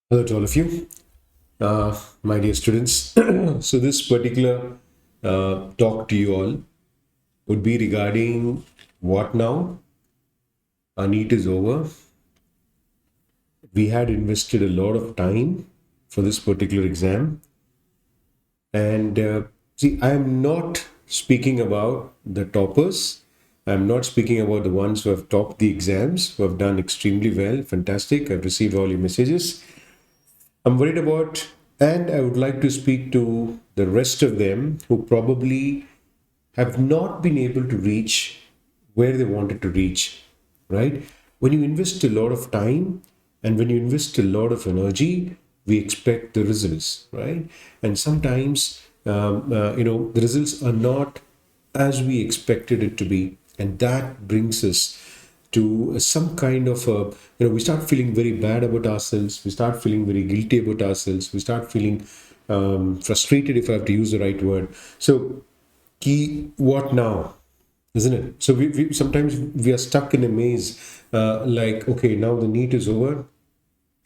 Hello to all of you, my dear students. So this particular talk to you all would be regarding what now? Our NEET is over. We had invested a lot of time for this particular exam. And see, I am not speaking about the toppers. I'm not speaking about the ones who have topped the exams, who have done extremely well. Fantastic. I've received all your messages. I'm worried about, and I would like to speak to the rest of them who probably have not been able to reach where they wanted to reach, right? When you invest a lot of time and when you invest a lot of energy, we expect the results, right? And sometimes, the results are not as we expected it to be. And that brings us to some kind of we start feeling very bad about ourselves, we start feeling very guilty about ourselves, we start feeling frustrated, if I have to use the right word. So key, what now, isn't it? So we sometimes we are stuck in a maze, like, okay, now the NEET is over,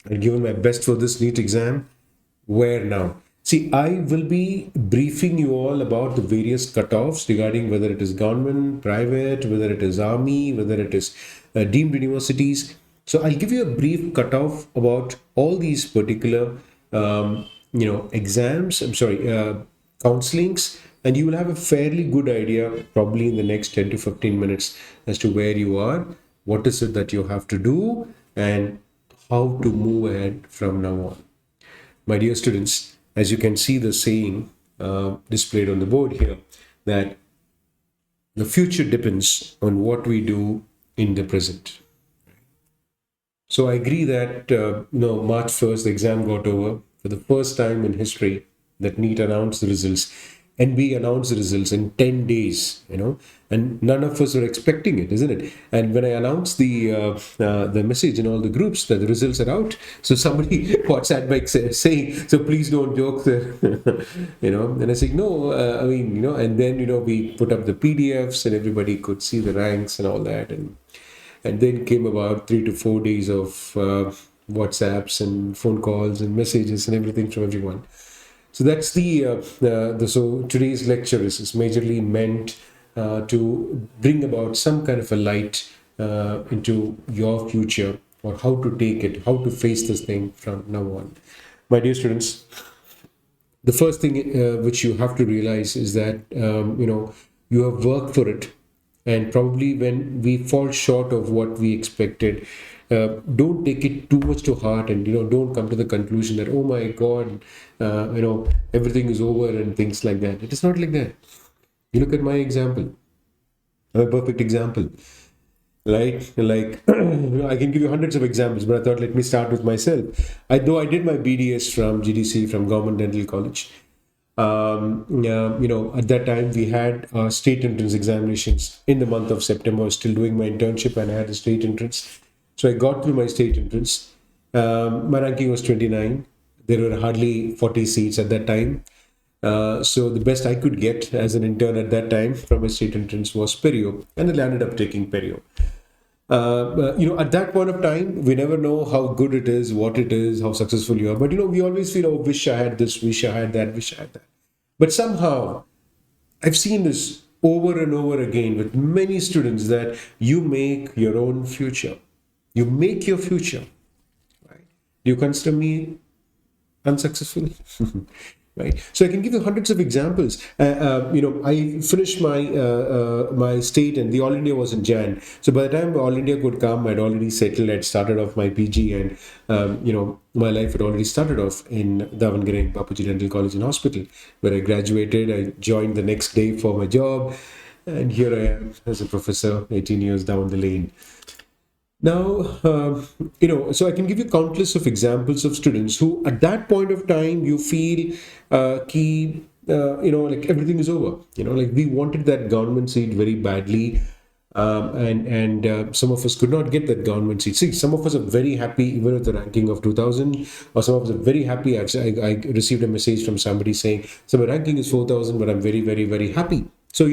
I've given my best for this NEET exam. Where now? See, I will be briefing you all about the various cutoffs regarding whether it is government, private, whether it is army, whether it is deemed universities. So I'll give you a brief cutoff about all these particular, exams. I'm sorry, counselings, and you will have a fairly good idea, probably in the next 10 to 15 minutes, as to where you are, what is it that you have to do, and how to move ahead from now on. My dear students, as you can see the saying displayed on the board here, that the future depends on what we do in the present. So I agree that March 1st, the exam got over. For the first time in history, that NEET announced the results. NB announced the results in 10 days, and none of us were expecting it, isn't it? And when I announced the message in all the groups that the results are out, so somebody WhatsApp back saying, so please don't joke there, and I said, no, and then, we put up the PDFs and everybody could see the ranks and all that. And then came about 3 to 4 days of WhatsApps and phone calls and messages and everything from everyone. So that's so today's lecture is majorly meant to bring about some kind of a light into your future, or how to take it, how to face this thing from now on. My dear students, the first thing which you have to realize is that you have worked for it, and probably when we fall short of what we expected, don't take it too much to heart, and don't come to the conclusion that, oh my god, everything is over and things like that. It is not like that. You look at my example. I'm a perfect example, right? Like, I can give you hundreds of examples, but I thought, let me start with myself. Though I did my BDS from GDC, from Government Dental College. At that time we had state entrance examinations in the month of September. I was still doing my internship and I had a state entrance. So I got through my state entrance. My ranking was 29. There were hardly 40 seats at that time. So the best I could get as an intern at that time from a state entrance was Perio, and I landed up taking Perio. At that point of time, we never know how good it is, what it is, how successful you are. But, we always feel, oh, wish I had this, wish I had that, wish I had that. But somehow, I've seen this over and over again with many students, that you make your own future. You make your future. Right? Do you consider me unsuccessful? Right. So I can give you hundreds of examples. I finished my state, and the All India was in Jan. So by the time All India could come, I'd already settled. I'd started off my PG, and my life had already started off in Davangere, Bapuji Dental College and Hospital, where I graduated. I joined the next day for my job, and here I am as a professor, 18 years down the lane. Now, so I can give you countless of examples of students who, at that point of time, you feel like everything is over. Like we wanted that government seat very badly, and some of us could not get that government seat. See, some of us are very happy even with the ranking of 2000, or some of us are very happy. Actually, I received a message from somebody saying, so my ranking is 4000, but I'm very, very, very happy. So,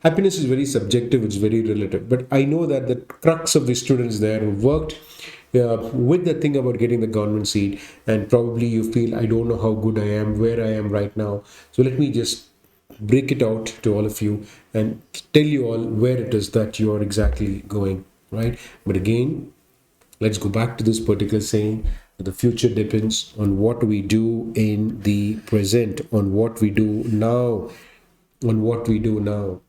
happiness is very subjective, it's very relative. But I know that the crux of the students there who worked with the thing about getting the government seat, and probably you feel, I don't know how good I am, where I am right now. So let me just break it out to all of you and tell you all where it is that you are exactly going, right? But again, let's go back to this particular saying: the future depends on what we do in the present, on what we do now, on what we do now,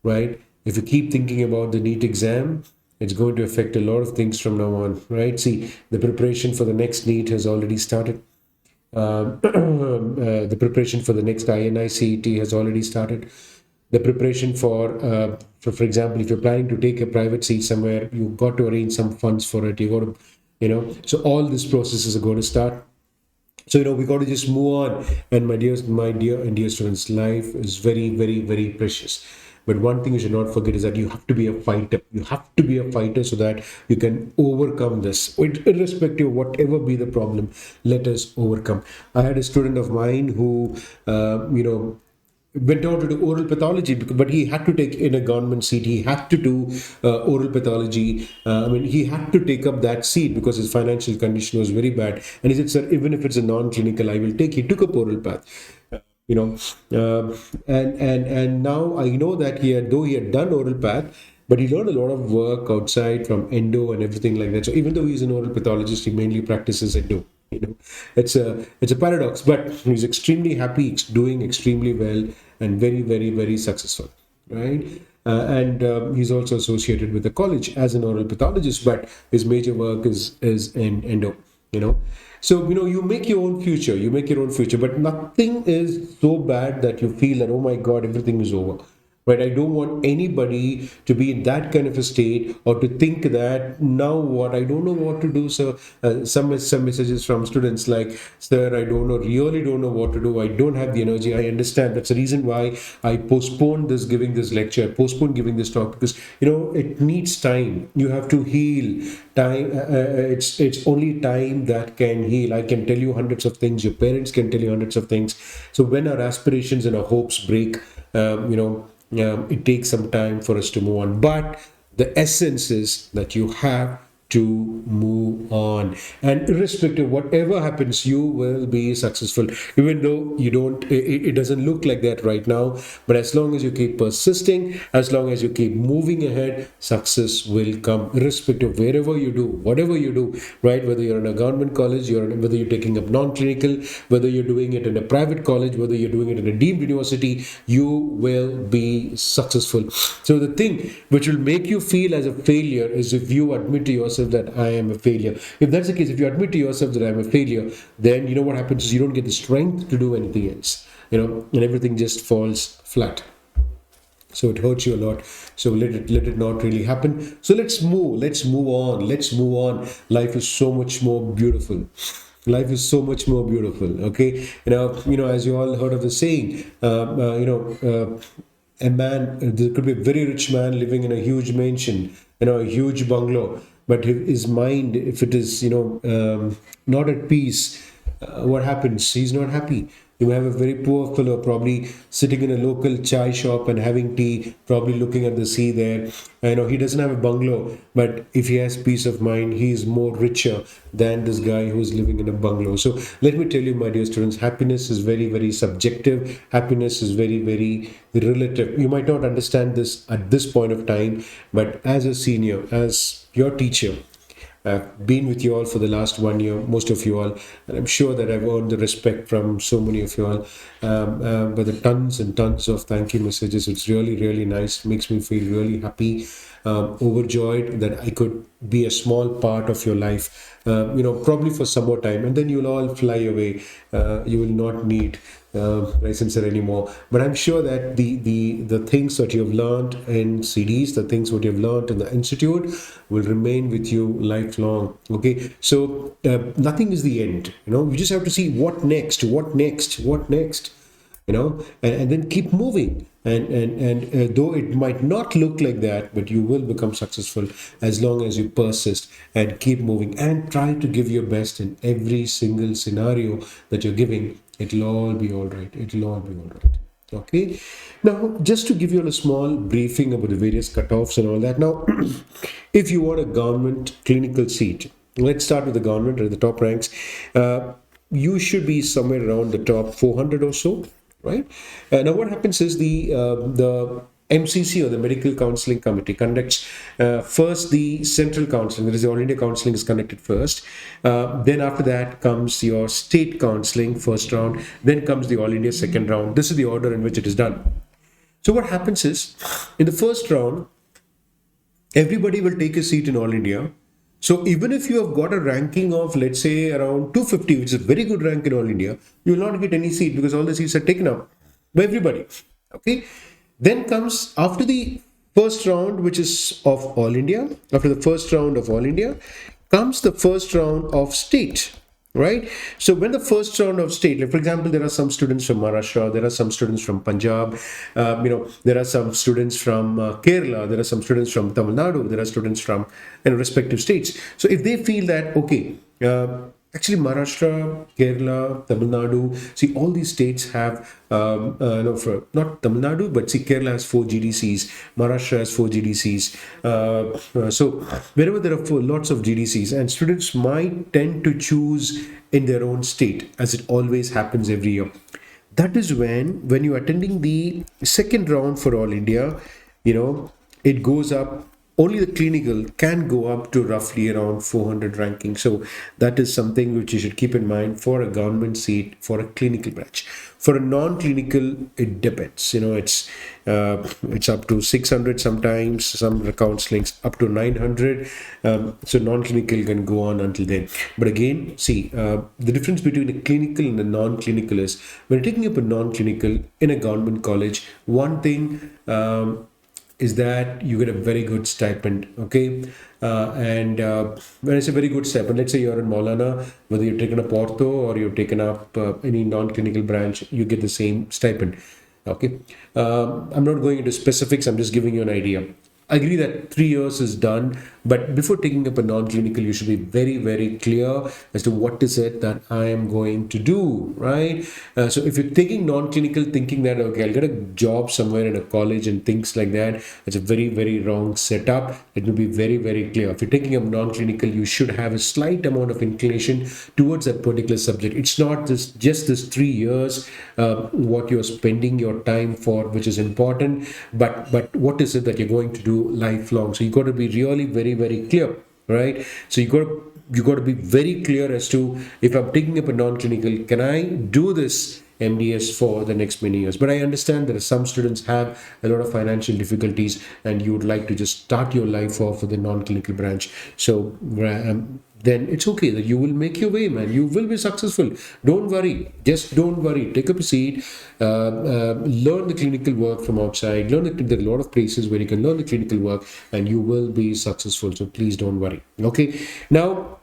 right? If you keep thinking about the NEET exam, it's going to affect a lot of things from now on, right? See, the preparation for the next NEET has already started. The preparation for the next INI-CET has already started. The preparation for example, if you're planning to take a private seat somewhere, you've got to arrange some funds for it. You got to, so all these processes are going to start. So we got to just move on. And my dear and dear students, life is very, very, very precious. But one thing you should not forget is that you have to be a fighter. You have to be a fighter so that you can overcome this. Irrespective of whatever be the problem, let us overcome. I had a student of mine who, went on to do oral pathology, but he had to take in a government seat. He had to do oral pathology. He had to take up that seat because his financial condition was very bad. And he said, "Sir, even if it's a non-clinical, I will take." He took up oral path. You know, and now I know that though he had done oral path, but he learned a lot of work outside from endo and everything like that. So even though he's an oral pathologist, he mainly practices endo. It's a paradox, but he's extremely happy, doing extremely well, and very, very, very successful, right? And he's also associated with the college as an oral pathologist, but his major work is in endo. So you make your own future. You make your own future, but nothing is so bad that you feel that, oh my God, everything is over. Right? I don't want anybody to be in that kind of a state, or to think that now what, I don't know what to do. So some messages from students like, "Sir, I really don't know what to do. I don't have the energy." I understand. That's the reason why I postponed giving this lecture. I postponed giving this talk, because it needs time. You have to heal. Time. It's only time that can heal. I can tell you hundreds of things. Your parents can tell you hundreds of things. So when our aspirations and our hopes break, it takes some time for us to move on. But the essence is that you have to move on, and irrespective of whatever happens, you will be successful, even though it doesn't look like that right now. But as long as you keep persisting, as long as you keep moving ahead, success will come, irrespective of wherever you do, whatever you do, right? Whether you're in a government college, whether you're taking up non-clinical, whether you're doing it in a private college, whether you're doing it in a deemed university, you will be successful. So the thing which will make you feel as a failure is if you admit to yourself that I am a failure. If that's the case, if you admit to yourself that I'm a failure, then what happens is you don't get the strength to do anything else, and everything just falls flat. So it hurts you a lot. So let it not really happen. So let's move on. Life is so much more beautiful. Life is so much more beautiful. Okay, as you all heard of the saying, a man, there could be a very rich man living in a huge mansion, a huge bungalow, but his mind, if it is not at peace, what happens? He's not happy. You have a very poor fellow probably sitting in a local chai shop and having tea, probably looking at the sea there. He doesn't have a bungalow, but if he has peace of mind, he is more richer than this guy who's living in a bungalow. So let me tell you, my dear students, happiness is very, very subjective. Happiness is very, very relative. You might not understand this at this point of time, but as a senior, as your teacher, I've been with you all for the last 1 year, most of you all, and I'm sure that I've earned the respect from so many of you all. But the tons and tons of thank you messages, it's really, really nice. It makes me feel really happy, overjoyed that I could be a small part of your life, probably for some more time, and then you'll all fly away. You will not need licensure anymore. But I'm sure that the things that you have learned in CEDEES, the things what you have learned in the institute, will remain with you lifelong. Okay, so nothing is the end. We just have to see what next, and then keep moving. And though it might not look like that, but you will become successful as long as you persist and keep moving and try to give your best in every single scenario that you're giving. It'll all be all right. Okay. Now, just to give you a small briefing about the various cutoffs and all that. Now, if you want a government clinical seat, let's start with the government or the top ranks. You should be somewhere around the top 400 or so, right? Now, what happens is the MCC, or the Medical Counseling Committee, conducts first the central counseling. That is, the All India counseling is conducted first. Then after that comes your state counseling, first round. Then comes the All India second round. This is the order in which it is done. So what happens is, in the first round, everybody will take a seat in All India. So even if you have got a ranking of, let's say, around 250, which is a very good rank in All India, you will not get any seat because all the seats are taken up by everybody. Okay. Then comes, after the first round, which is of All India, after the first round of All India, comes the first round of state. Right. So when the first round of state, like for example, there are some students from Maharashtra, there are some students from Punjab, there are some students from Kerala, there are some students from Tamil Nadu, there are students from respective states. So if they feel that, okay, actually Maharashtra, Kerala, Tamil Nadu, see, all these states have, not Tamil Nadu, but see, Kerala has 4 GDCs, Maharashtra has 4 GDCs. So wherever there are lots of GDCs, and students might tend to choose in their own state, as it always happens every year. That is when you're attending the second round for All India, it goes up. Only the clinical can go up to roughly around 400 ranking. So that is something which you should keep in mind for a government seat for a clinical branch. For a non-clinical, it depends. It's up to 600 sometimes. Some counselings up to 900. So non-clinical can go on until then. But again, see, the difference between a clinical and a non-clinical is, when taking up a non-clinical in a government college, one thing is that you get a very good stipend, okay? When I say very good stipend, let's say you're in Maulana, whether you've taken up ortho or you've taken up any non-clinical branch, you get the same stipend, okay? I'm not going into specifics, I'm just giving you an idea. I agree that 3 years is done, but before taking up a non-clinical, you should be very, very clear as to what is it that I am going to do, right? So if you're taking non-clinical thinking that, okay, I'll get a job somewhere in a college and things like that, it's a very, very wrong setup. It will be very, very clear. If you're taking up non-clinical, you should have a slight amount of inclination towards that particular subject. It's not just this 3 years, what you're spending your time for, which is important, but what is it that you're going to do lifelong. So you got to be really very, very clear, right? So you got to be very clear as to, if I'm taking up a non-clinical, can I do this MDS for the next many years? But I understand that some students have a lot of financial difficulties and you would like to just start your life off with a non-clinical branch. So then it's okay, that you will make your way, man. You will be successful. Don't worry. Just don't worry. Take up a seat. Learn the clinical work from outside. There are a lot of places where you can learn the clinical work and you will be successful. So please don't worry. Okay. Now,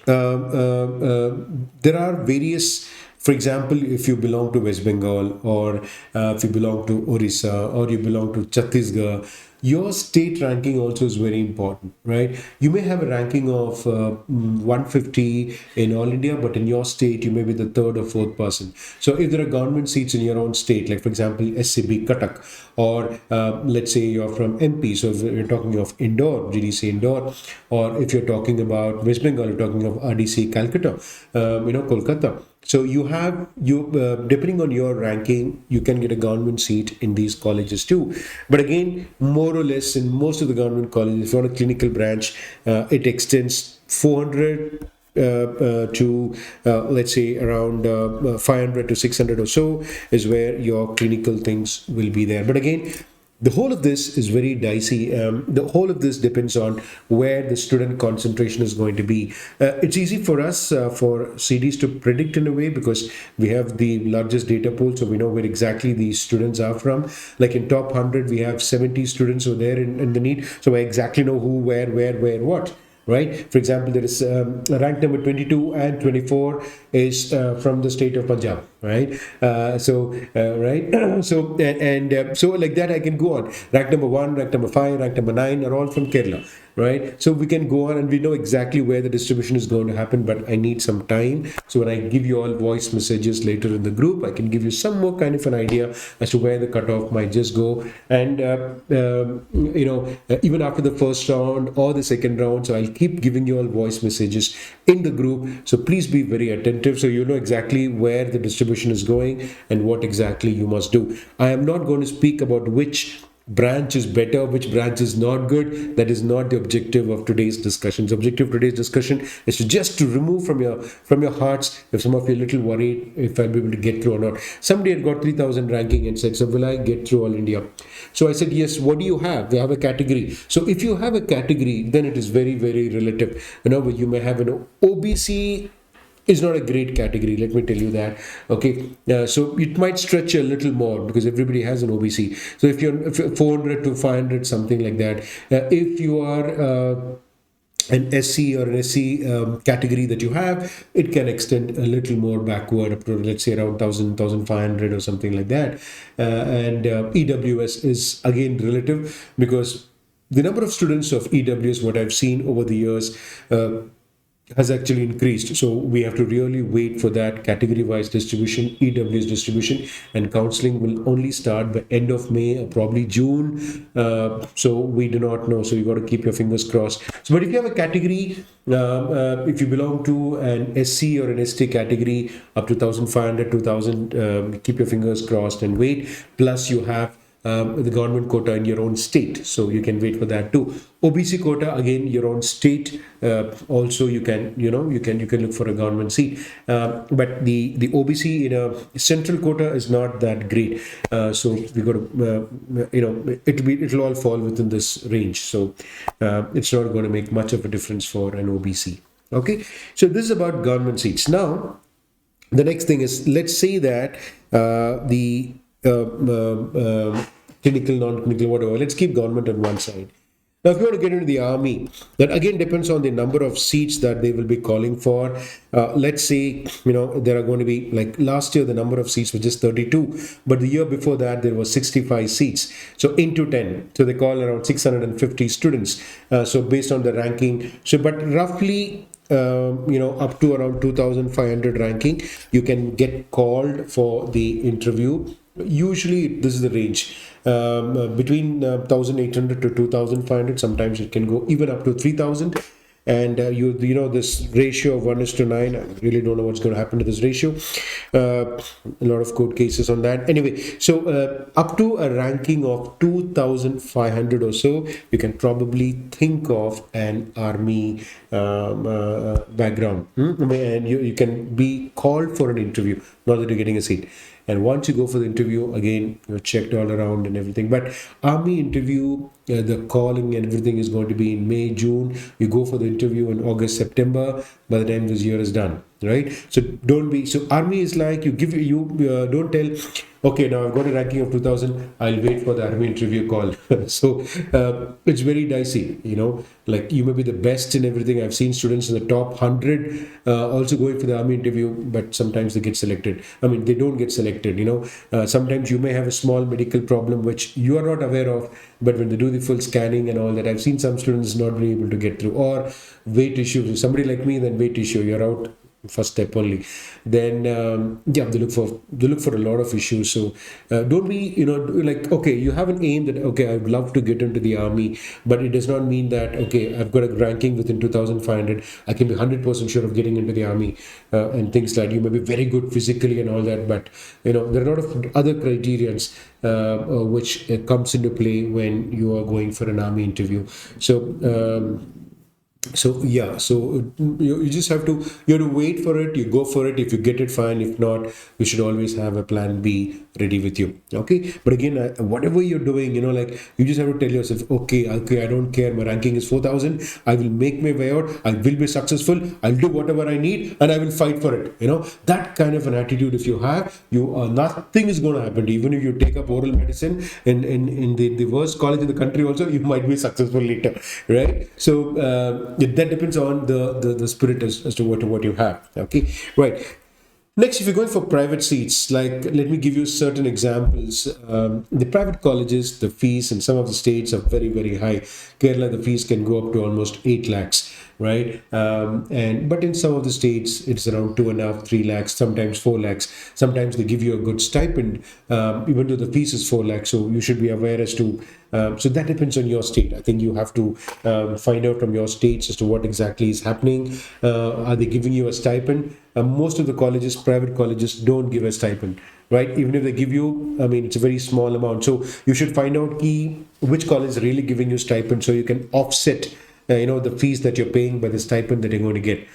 there are various, for example, if you belong to West Bengal, or if you belong to Orissa, or you belong to Chhattisgarh, your state ranking also is very important, right? You may have a ranking of 150 in All India, but in your state, you may be the third or fourth person. So if there are government seats in your own state, like for example, SCB Cuttack, or let's say you're from MP, so if you're talking of Indore, GDC Indore, or if you're talking about West Bengal, you're talking of RDC Calcutta, Kolkata. So depending on your ranking, you can get a government seat in these colleges too. But again, more or less in most of the government colleges, if you're on a clinical branch, it extends 400 to let's say around 500 to 600 or so is where your clinical things will be there. But again, the whole of this is very dicey. The whole of this depends on where the student concentration is going to be. It's easy for us, for CEDEES, to predict in a way, because we have the largest data pool, so we know where exactly these students are from. Like in top 100, we have 70 students who are there in the NEET, so I exactly know who, where, what. Right? For example, there is rank number 22 and 24 is from the state of Punjab. right? Right. So like that I can go on. Rank number 1, rank number 5, rank number 9 are all from Kerala, right? So we can go on and we know exactly where the distribution is going to happen, but I need some time. So when I give you all voice messages later in the group, I can give you some more kind of an idea as to where the cutoff might just go. And even after the first round or the second round, so I'll keep giving you all voice messages in the group. So please be very attentive so you know exactly where the distribution is going and what exactly you must do. I am not going to speak about which branch is better, which branch is not good. That is not the objective of today's discussion. The objective of today's discussion is to remove from your hearts if some of you are a little worried if I'll be able to get through or not. Somebody had got 3,000 ranking and said, so will I get through all India? So I said, yes. What do you have? We have a category. So if you have a category, then it is very, very relative. You may have an OBC is not a great category, let me tell you that. Okay, so it might stretch a little more because everybody has an OBC. So if you're 400 to 500, something like that. If you are an SC or an SC category that you have, it can extend a little more backward up to, let's say, around 1,000, 1,500 or something like that. And EWS is again relative because the number of students of EWS, what I've seen over the years, has actually increased. So we have to really wait for that category-wise distribution, EWS distribution, and counseling will only start by end of May or probably June. So we do not know. So you got to keep your fingers crossed. So, but if you have a category, if you belong to an SC or an ST category up to 1,500, 2,000, keep your fingers crossed and wait. Plus you have the government quota in your own state, so you can wait for that too. OBC quota, again, your own state. Also, you can look for a government seat. But the OBC in a central quota is not that great. So we got to it'll all fall within this range. So it's not going to make much of a difference for an OBC. Okay, so this is about government seats. Now, the next thing is, let's say that the clinical, non-clinical, whatever. Let's keep government on one side. Now, if you want to get into the army, that again depends on the number of seats that they will be calling for. Let's say, there are going to be, like last year, the number of seats was just 32, but the year before that, there was 65 seats. So into 10. So they call around 650 students. So based on the ranking. So, but roughly, up to around 2,500 ranking, you can get called for the interview. Usually this is the range, between 1,800 to 2,500. Sometimes it can go even up to 3,000. And this ratio of 1:9, I really don't know what's going to happen to this ratio. A lot of court cases on that. Anyway, so up to a ranking of 2,500 or so, you can probably think of an army background. And you can be called for an interview, not that you're getting a seat. And once you go for the interview, again, you're checked all around and everything. But army interview, the calling and everything is going to be in May, June. You go for the interview in August, September, by the time this year is done, right? So army is like, don't tell, okay, now I've got a ranking of 2,000, I'll wait for the army interview call. So it's very dicey, like you may be the best in everything. I've seen students in the top 100 also going for the army interview, but sometimes they get selected. They don't get selected, sometimes you may have a small medical problem which you are not aware of, but when they do the full scanning and all that, I've seen some students not being able to get through, or weight issues. If somebody like me, then weight issue, you're out first step only. Then they look for a lot of issues. So don't be like, okay, you have an aim that, okay, I'd love to get into the army, but it does not mean that, okay, I've got a ranking within 2,500, I can be 100% sure of getting into the army, and things like you may be very good physically and all that, but there are a lot of other criterions which comes into play when you are going for an army interview. So you just have to wait for it. You go for it. If you get it, fine. If not, you should always have a plan B ready with you. Okay. But again, whatever you're doing, like you just have to tell yourself, okay, I don't care. My ranking is 4,000. I will make my way out. I will be successful. I'll do whatever I need, and I will fight for it. That kind of an attitude. If you have, nothing is going to happen. Even if you take up oral medicine in the worst college in the country, also you might be successful later, right? So. That depends on the spirit as to what you have. Okay, right. Next, if you're going for private seats, like let me give you certain examples. The private colleges, the fees in some of the states are very, very high. Kerala, the fees can go up to almost 8 lakhs, right? And but in some of the states, it's around 2.5, 3 lakhs, sometimes 4 lakhs. Sometimes they give you a good stipend, even though the fees is 4 lakhs. So you should be aware as to. So that depends on your state. I think you have to find out from your states as to what exactly is happening. Are they giving you a stipend? Most of the colleges, private colleges, don't give a stipend, right? Even if they give you, I mean, it's a very small amount. So you should find out which college is really giving you stipend, so you can offset, the fees that you're paying by the stipend that you're going to get.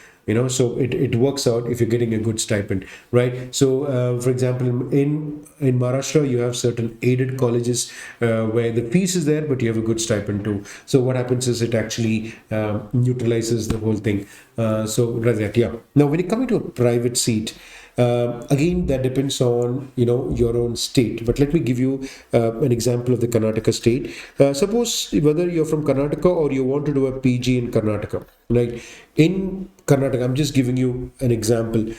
So it works out if you're getting a good stipend, right? So for example, in Maharashtra, you have certain aided colleges where the fees is there, but you have a good stipend too. So what happens is it actually neutralizes the whole thing. So that, yeah. Now when it comes to a private seat, again, that depends on your own state. But let me give you an example of the Karnataka state. Suppose whether you're from Karnataka or you want to do a PG in Karnataka, right? In Karnataka, I'm just giving you an example.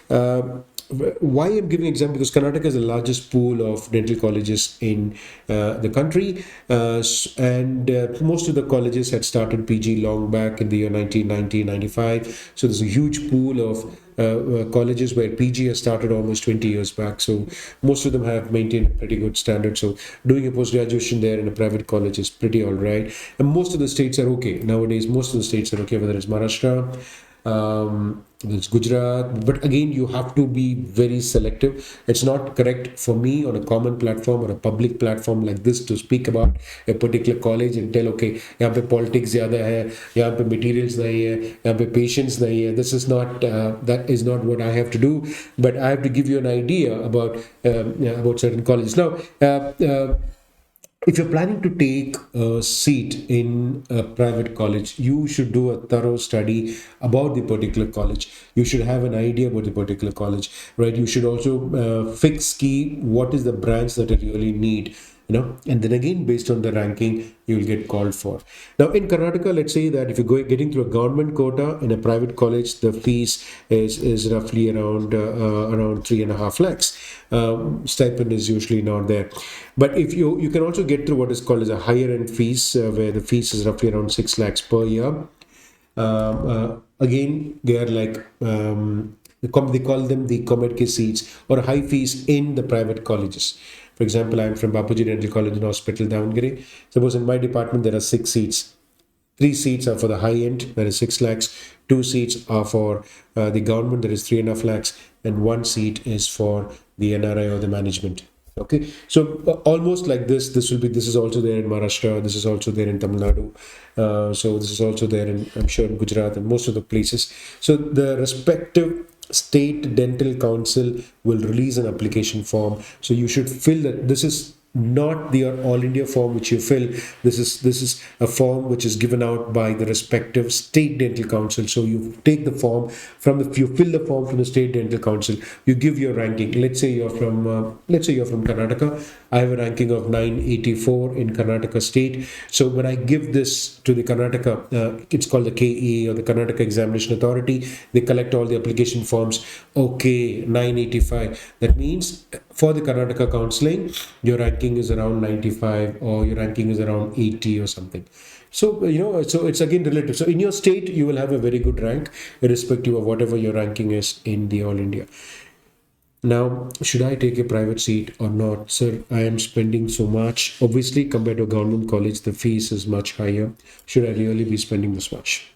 Why I'm giving an example, because Karnataka is the largest pool of dental colleges in the country, and most of the colleges had started PG long back in the year 1990, 95. So there's a huge pool of colleges where PG has started almost 20 years back. So most of them have maintained a pretty good standard. So doing a post-graduation there in a private college is pretty all right. And most of the states are okay. Nowadays, most of the states are okay, whether it's Maharashtra, it's Gujarat, but again, you have to be very selective. It's not correct for me on a common platform or a public platform like this to speak about a particular college and tell, okay, यहाँ पे politics ज़्यादा है, यहाँ पे materials नहीं है, यहाँ पे patience नहीं है. This is not that is not what I have to do, but I have to give you an idea about certain colleges. Now, if you're planning to take a seat in a private college, you should do a thorough study about the particular college. You should have an idea about the particular college, right? You should also fix key what is the branch that you really need, and then again, based on the ranking, you will get called for. Now, in Karnataka, let's say that if you're getting through a government quota in a private college, the fees is roughly around 3.5 lakhs. Stipend is usually not there. But if you can also get through what is called as a higher end fees, where the fees is roughly around 6 lakhs per year. Again, they are like they call them the Comet seats or high fees in the private colleges. For example, I'm from Bapuji Dental College and Hospital, Davangere. Suppose in my department there are 6 seats. 3 seats are for the high end, that is 6 lakhs. 2 seats are for the government, that is 3.5 lakhs, and 1 seat is for the NRI or the management. Okay, so almost like this. This is also there in Maharashtra. This is also there in Tamil Nadu. So this is also there in, I'm sure, in Gujarat and most of the places. So the respective state dental council will release an application form. So you should fill that. This is not the all India form which you fill. This is a form which is given out by the respective state dental council. So you take the form you fill the form from the state dental council. You give your ranking. Let's say you're from Karnataka. I have a ranking of 984 in Karnataka state. So when I give this to the Karnataka, it's called the KE or the Karnataka Examination Authority. They collect all the application forms. Okay, 985. That means for the Karnataka counseling, your ranking is around 95 or your ranking is around 80 or something. So, so it's again relative. So in your state, you will have a very good rank, irrespective of whatever your ranking is in the All India. Now, should I take a private seat or not? Sir, I am spending so much. Obviously, compared to a government college, the fees is much higher. Should I really be spending this much?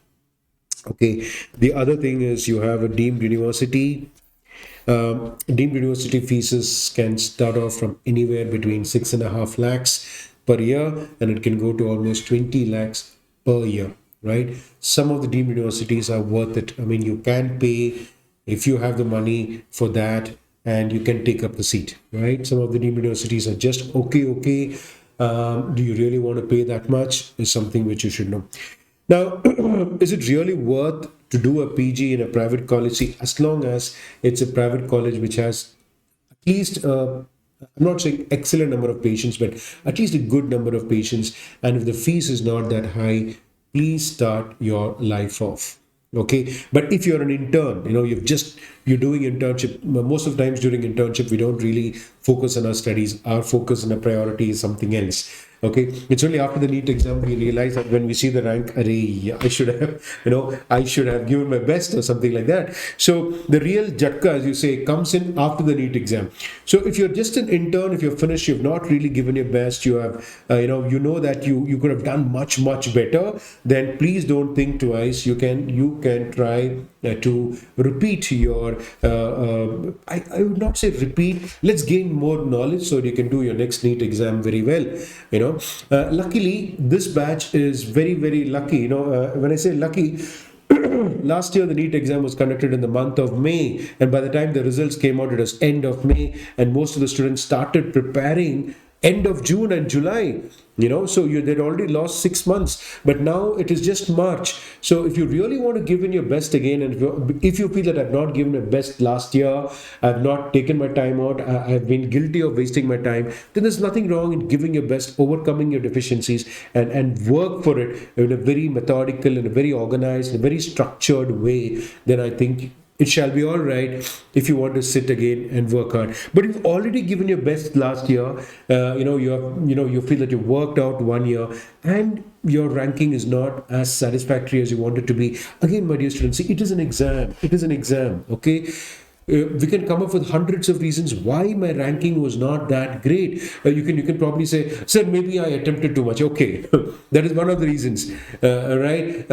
Okay. The other thing is you have a deemed university. Deemed university fees can start off from anywhere between 6.5 lakhs per year, and it can go to almost 20 lakhs per year, right? Some of the deemed universities are worth it. I mean, you can pay if you have the money for that, and you can take up the seat, right? Some of the deemed universities are just okay. Do you really want to pay that much? Is something which you should know. Now, is it really worth to do a PG in a private college? See, as long as it's a private college which has at least, I'm not saying excellent number of patients, but at least a good number of patients. And if the fees is not that high, please start your life off. Okay, but if you're an intern, you're doing internship. Most of the times during internship, we don't really focus on our studies. Our focus and our priority is something else. Okay, it's only after the NEET exam we realize that when we see the rank, array, yeah, I should have, I should have given my best or something like that. So the real jatka, as you say, comes in after the NEET exam. So if you're just an intern, if you're finished, you've not really given your best, you have, that you could have done much better, then please don't think twice. You can try to repeat your. I would not say repeat. Let's gain more knowledge so you can do your next NEET exam very well. Luckily, this batch is very lucky. When I say lucky, last year the NEET exam was conducted in the month of May, and by the time the results came out, it was end of May, and most of the students started preparing end of June and July. They'd already lost 6 months, but now it is just March. So if you really want to give in your best again, and if you feel that I've not given my best last year, I've not taken my time out, I've been guilty of wasting my time, then there's nothing wrong in giving your best, overcoming your deficiencies, and work for it in a very methodical, in a very organized, in a very structured way. Then I think it shall be all right if you want to sit again and work hard. But you've already given your best last year. You feel that you worked out 1 year, and your ranking is not as satisfactory as you want it to be. Again, my dear students, see, it is an exam. It is an exam. Okay. We can come up with hundreds of reasons why my ranking was not that great. You can probably say, sir, maybe I attempted too much. Okay, that is one of the reasons, right?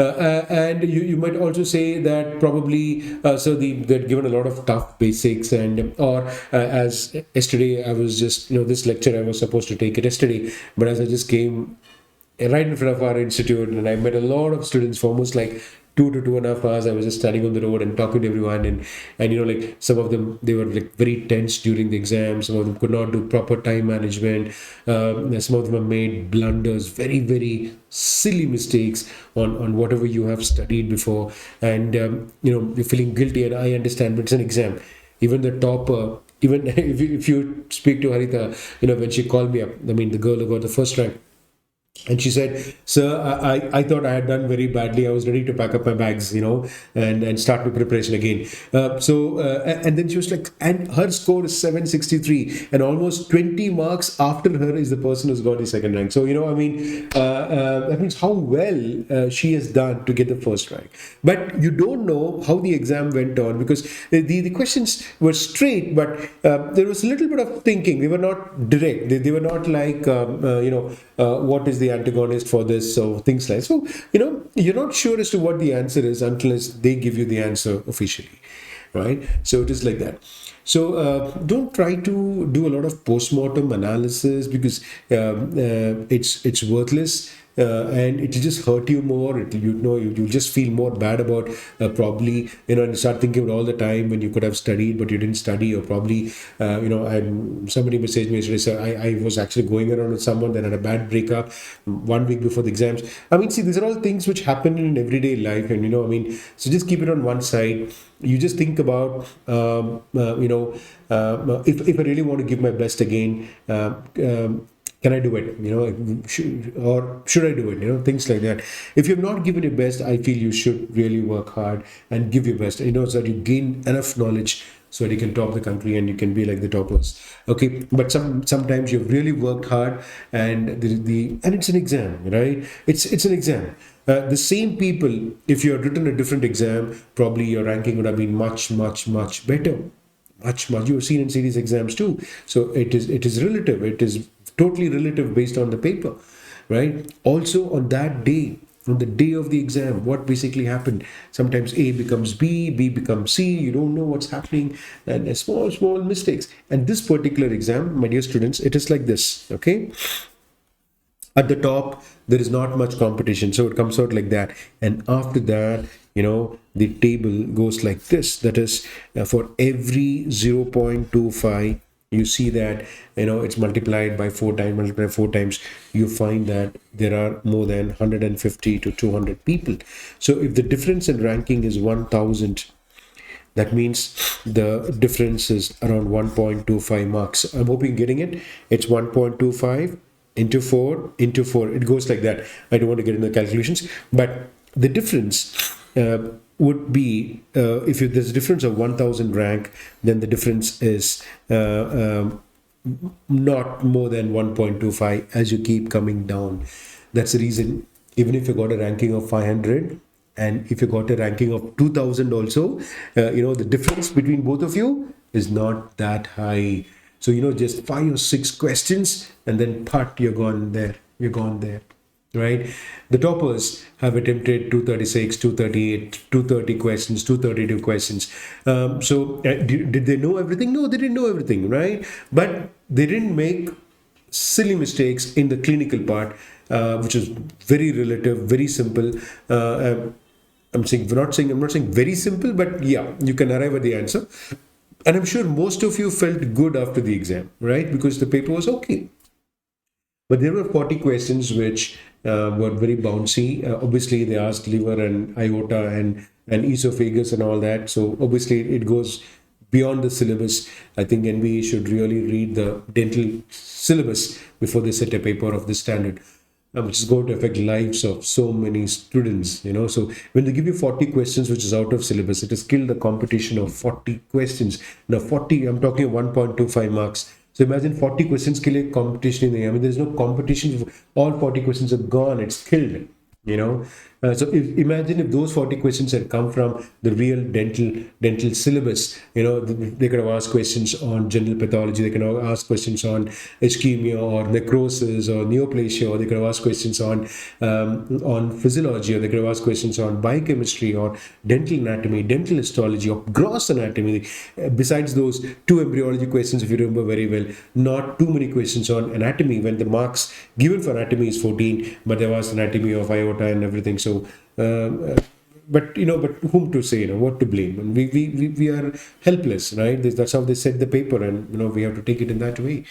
And you might also say that probably they'd given a lot of tough basics, or as yesterday I was just this lecture I was supposed to take it yesterday, but as I just came right in front of our institute, and I met a lot of students for almost like 2 to 2.5 hours. I was just standing on the road and talking to everyone, and some of them, they were like very tense during the exam. Some of them could not do proper time management. Some of them have made blunders, very silly mistakes on whatever you have studied before, and you're feeling guilty. And I understand, but it's an exam. Even the topper, even if you speak to Harita, when she called me up, I mean the girl who got the first rank. And she said, sir, I thought I had done very badly. I was ready to pack up my bags, and start my preparation again. And then she was like, and her score is 763, and almost 20 marks after her is the person who's got the second rank. So, that means how well she has done to get the first rank. But you don't know how the exam went on, because the questions were straight, but there was a little bit of thinking. They were not direct. They were not like, what is the antagonist for this, so things like so. You're not sure as to what the answer is unless they give you the answer officially, right? So it is like that. So don't try to do a lot of post-mortem analysis, because it's worthless. And it will just hurt you more. You'll just feel more bad about probably, and start thinking about all the time when you could have studied but you didn't study, or probably, and somebody messaged me yesterday, so I was actually going around with someone that had a bad breakup 1 week before the exams. I mean, see, these are all things which happen in everyday life, and so just keep it on one side. You just think about, if I really want to give my best again, can I do it? Should I do it? Things like that. If you've not given your best, I feel you should really work hard and give your best. So that you gain enough knowledge so that you can top the country and you can be like the toppers. Okay, but sometimes you've really worked hard, and and it's an exam, right? It's an exam. The same people, if you had written a different exam, probably your ranking would have been much better. Much. You have seen in CEDEES exams too. So it is relative. It is totally relative based on the paper, right? Also on that day, on the day of the exam, what basically happened? Sometimes A becomes B becomes C. You don't know what's happening, and small mistakes. And this particular exam, my dear students, it is like this. Okay. At the top, there is not much competition, so it comes out like that. And after that, the table goes like this. That is, for every 0.25, you see that it's multiplied by 4 times, you find that there are more than 150 to 200 people. So if the difference in ranking is 1000, that means the difference is around 1.25 marks. I'm hoping you're getting it. It's 1.25 into 4 into 4. It goes like that. I don't want to get into the calculations, but the difference would be if there's a difference of 1000 rank, then the difference is not more than 1.25 as you keep coming down. That's the reason, even if you got a ranking of 500 and if you got a ranking of 2000 also, the difference between both of you is not that high. So, just 5 or 6 questions and then you're gone there. Right? The toppers have attempted 236, 238, 230 questions, 232 questions. Did they know everything? No, they didn't know everything, right? But they didn't make silly mistakes in the clinical part, which is very relative, very simple. I'm not saying very simple, but yeah, you can arrive at the answer. And I'm sure most of you felt good after the exam, right? Because the paper was okay. But there were 40 questions which were very bouncy. Obviously, they asked liver and aorta and esophagus and all that. So obviously, it goes beyond the syllabus. I think NBE should really read the dental syllabus before they set a paper of this standard, which is going to affect lives of so many students. So when they give you 40 questions, which is out of syllabus, it has killed the competition of 40 questions. Now 40, I'm talking 1.25 marks. So imagine 40 questions kill a competition. There's no competition. All 40 questions are gone. It's killed. Imagine if those 40 questions had come from the real dental syllabus. They could have asked questions on general pathology. They could have asked questions on ischemia or necrosis or neoplasia, or they could have asked questions on physiology, or they could have asked questions on biochemistry or dental anatomy, dental histology, or gross anatomy. Besides those 2 embryology questions, if you remember very well, not too many questions on anatomy, when the marks given for anatomy is 14, but there was anatomy of aorta and everything. So, but whom to say, what to blame? And we are helpless, right? That's how they set the paper, and we have to take it in that way.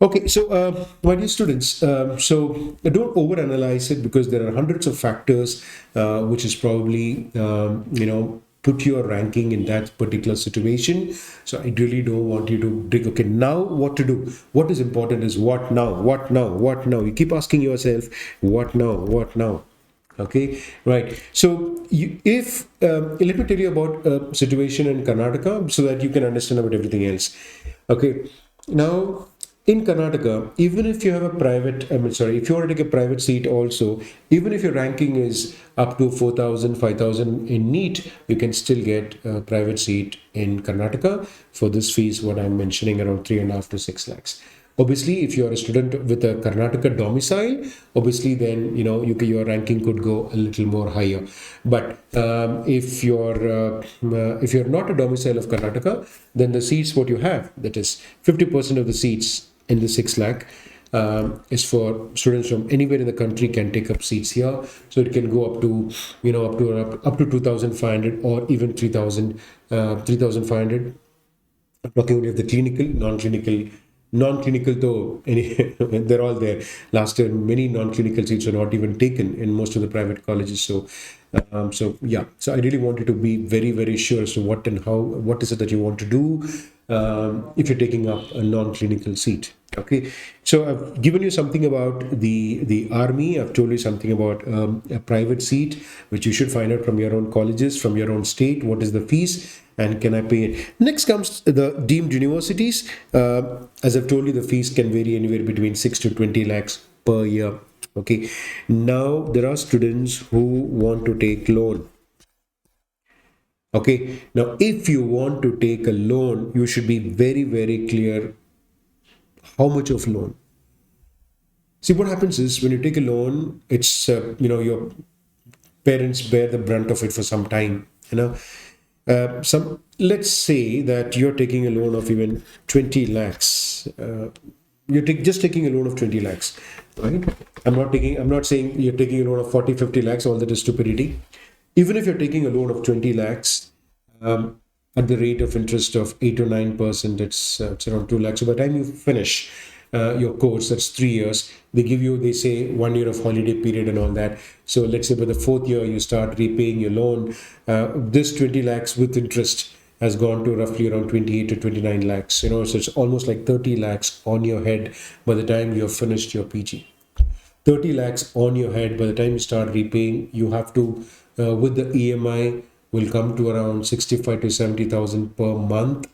Okay, so my dear students, so don't overanalyze it, because there are hundreds of factors which is probably put your ranking in that particular situation. So I really don't want you to dig, okay, now what to do? What is important is what now, what now, what now? You keep asking yourself, what now, what now? Okay, right. So let me tell you about situation in Karnataka so that you can understand about everything else. Okay, now in Karnataka, even if you have a if you want to take a private seat also, even if your ranking is up to 4,000, 5,000 in NEET, you can still get a private seat in Karnataka for this fees, what I'm mentioning, around 3.5 to 6 lakhs. Obviously, if you're a student with a Karnataka domicile, obviously then your ranking could go a little more higher. But if you're not a domicile of Karnataka, then the seats what you have, that is 50% of the seats in the 6 lakh is for students from anywhere in the country can take up seats here. So it can go up to up to 2,500 or even 3,500. I'm talking only of the clinical, non-clinical though they're all there. Last year many non-clinical seats are not even taken in most of the private colleges. So I really want you to be very, very sure as to what is it that you want to do if you're taking up a non-clinical seat. Okay, so I've given you something about the army. I've told you something about a private seat, which you should find out from your own colleges, from your own state. What is the fees? And can I pay it? Next comes the deemed universities. As I've told you, the fees can vary anywhere between 6 to 20 lakhs per year. Okay. Now there are students who want to take loan. Okay. Now, if you want to take a loan, you should be very, very clear how much of loan. See, what happens is when you take a loan, it's your parents bear the brunt of it for some time. Let's say that you're taking a loan of even 20 lakhs. Just taking a loan of 20 lakhs, right? I'm not saying you're taking a loan of 40, 50 lakhs. All that is stupidity. Even if you're taking a loan of 20 lakhs at the rate of interest of 8 or 9%, it's around 2 lakhs. So by the time you finish your course, that's 3 years, they say 1 year of holiday period and all that. So let's say by the 4th year, you start repaying your loan. This 20 lakhs with interest has gone to roughly around 28 to 29 lakhs. So it's almost like 30 lakhs on your head by the time you have finished your PG. 30 lakhs on your head by the time you start repaying. You have to with the EMI will come to around 65 to 70,000 per month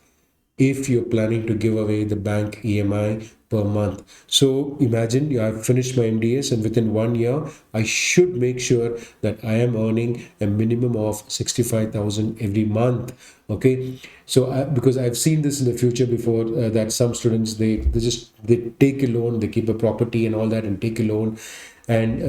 if you're planning to give away the bank EMI per month. So imagine I've finished my MDS, and within 1 year, I should make sure that I am earning a minimum of 65,000 every month. Okay, so because I've seen this in the future before, that some students they take a loan, they keep a property and all that, and take a loan. And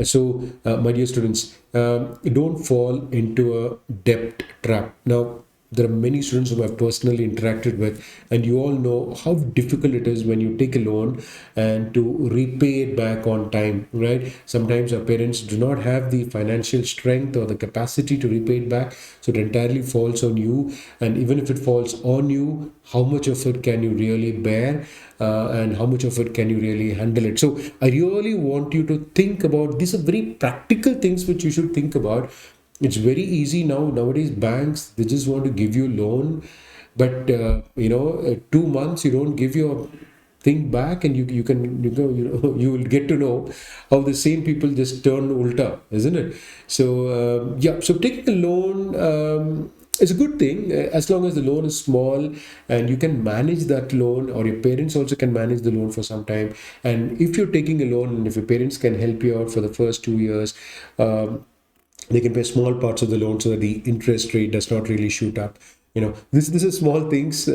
my dear students, don't fall into a debt trap. Now, there are many students whom I've personally interacted with, and you all know how difficult it is when you take a loan and to repay it back on time, right? Sometimes our parents do not have the financial strength or the capacity to repay it back, so it entirely falls on you. And even if it falls on you, how much of it can you really bear, and how much of it can you really handle it? So I really want you to think about these are very practical things which you should think about. It's very easy nowadays. Banks, they just want to give you loan, but 2 months you don't give your thing back, and you will get to know how the same people just turn ulta, isn't it? So so taking a loan is a good thing, as long as the loan is small and you can manage that loan, or your parents also can manage the loan for some time. And if you're taking a loan, and if your parents can help you out for the first 2 years, they can pay small parts of the loan so that the interest rate does not really shoot up. This is small things. I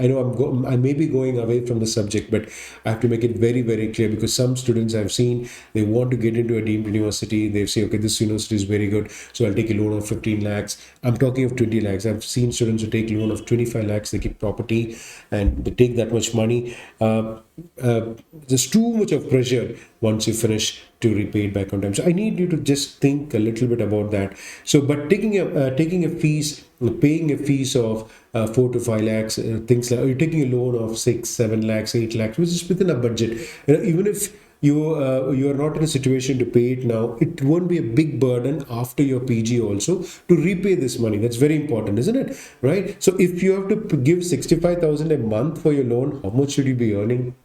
know I may be going away from the subject, but I have to make it very, very clear, because some students I've seen, they want to get into a deemed university. They say, okay, this university is very good, so I'll take a loan of 15 lakhs. I'm talking of 20 lakhs. I've seen students who take a loan of 25 lakhs. They keep property and they take that much money. There's too much of pressure once you finish to repay it back on time. So I need you to just think a little bit about that. So, but taking a fees, paying a fees of 4 to 5 lakhs, things like, you're taking a loan of 6, 7 lakhs, 8 lakhs, which is within a budget. Even if you are not in a situation to pay it now, it won't be a big burden after your PG also to repay this money. That's very important, isn't it? Right? So if you have to give 65,000 a month for your loan, how much should you be earning?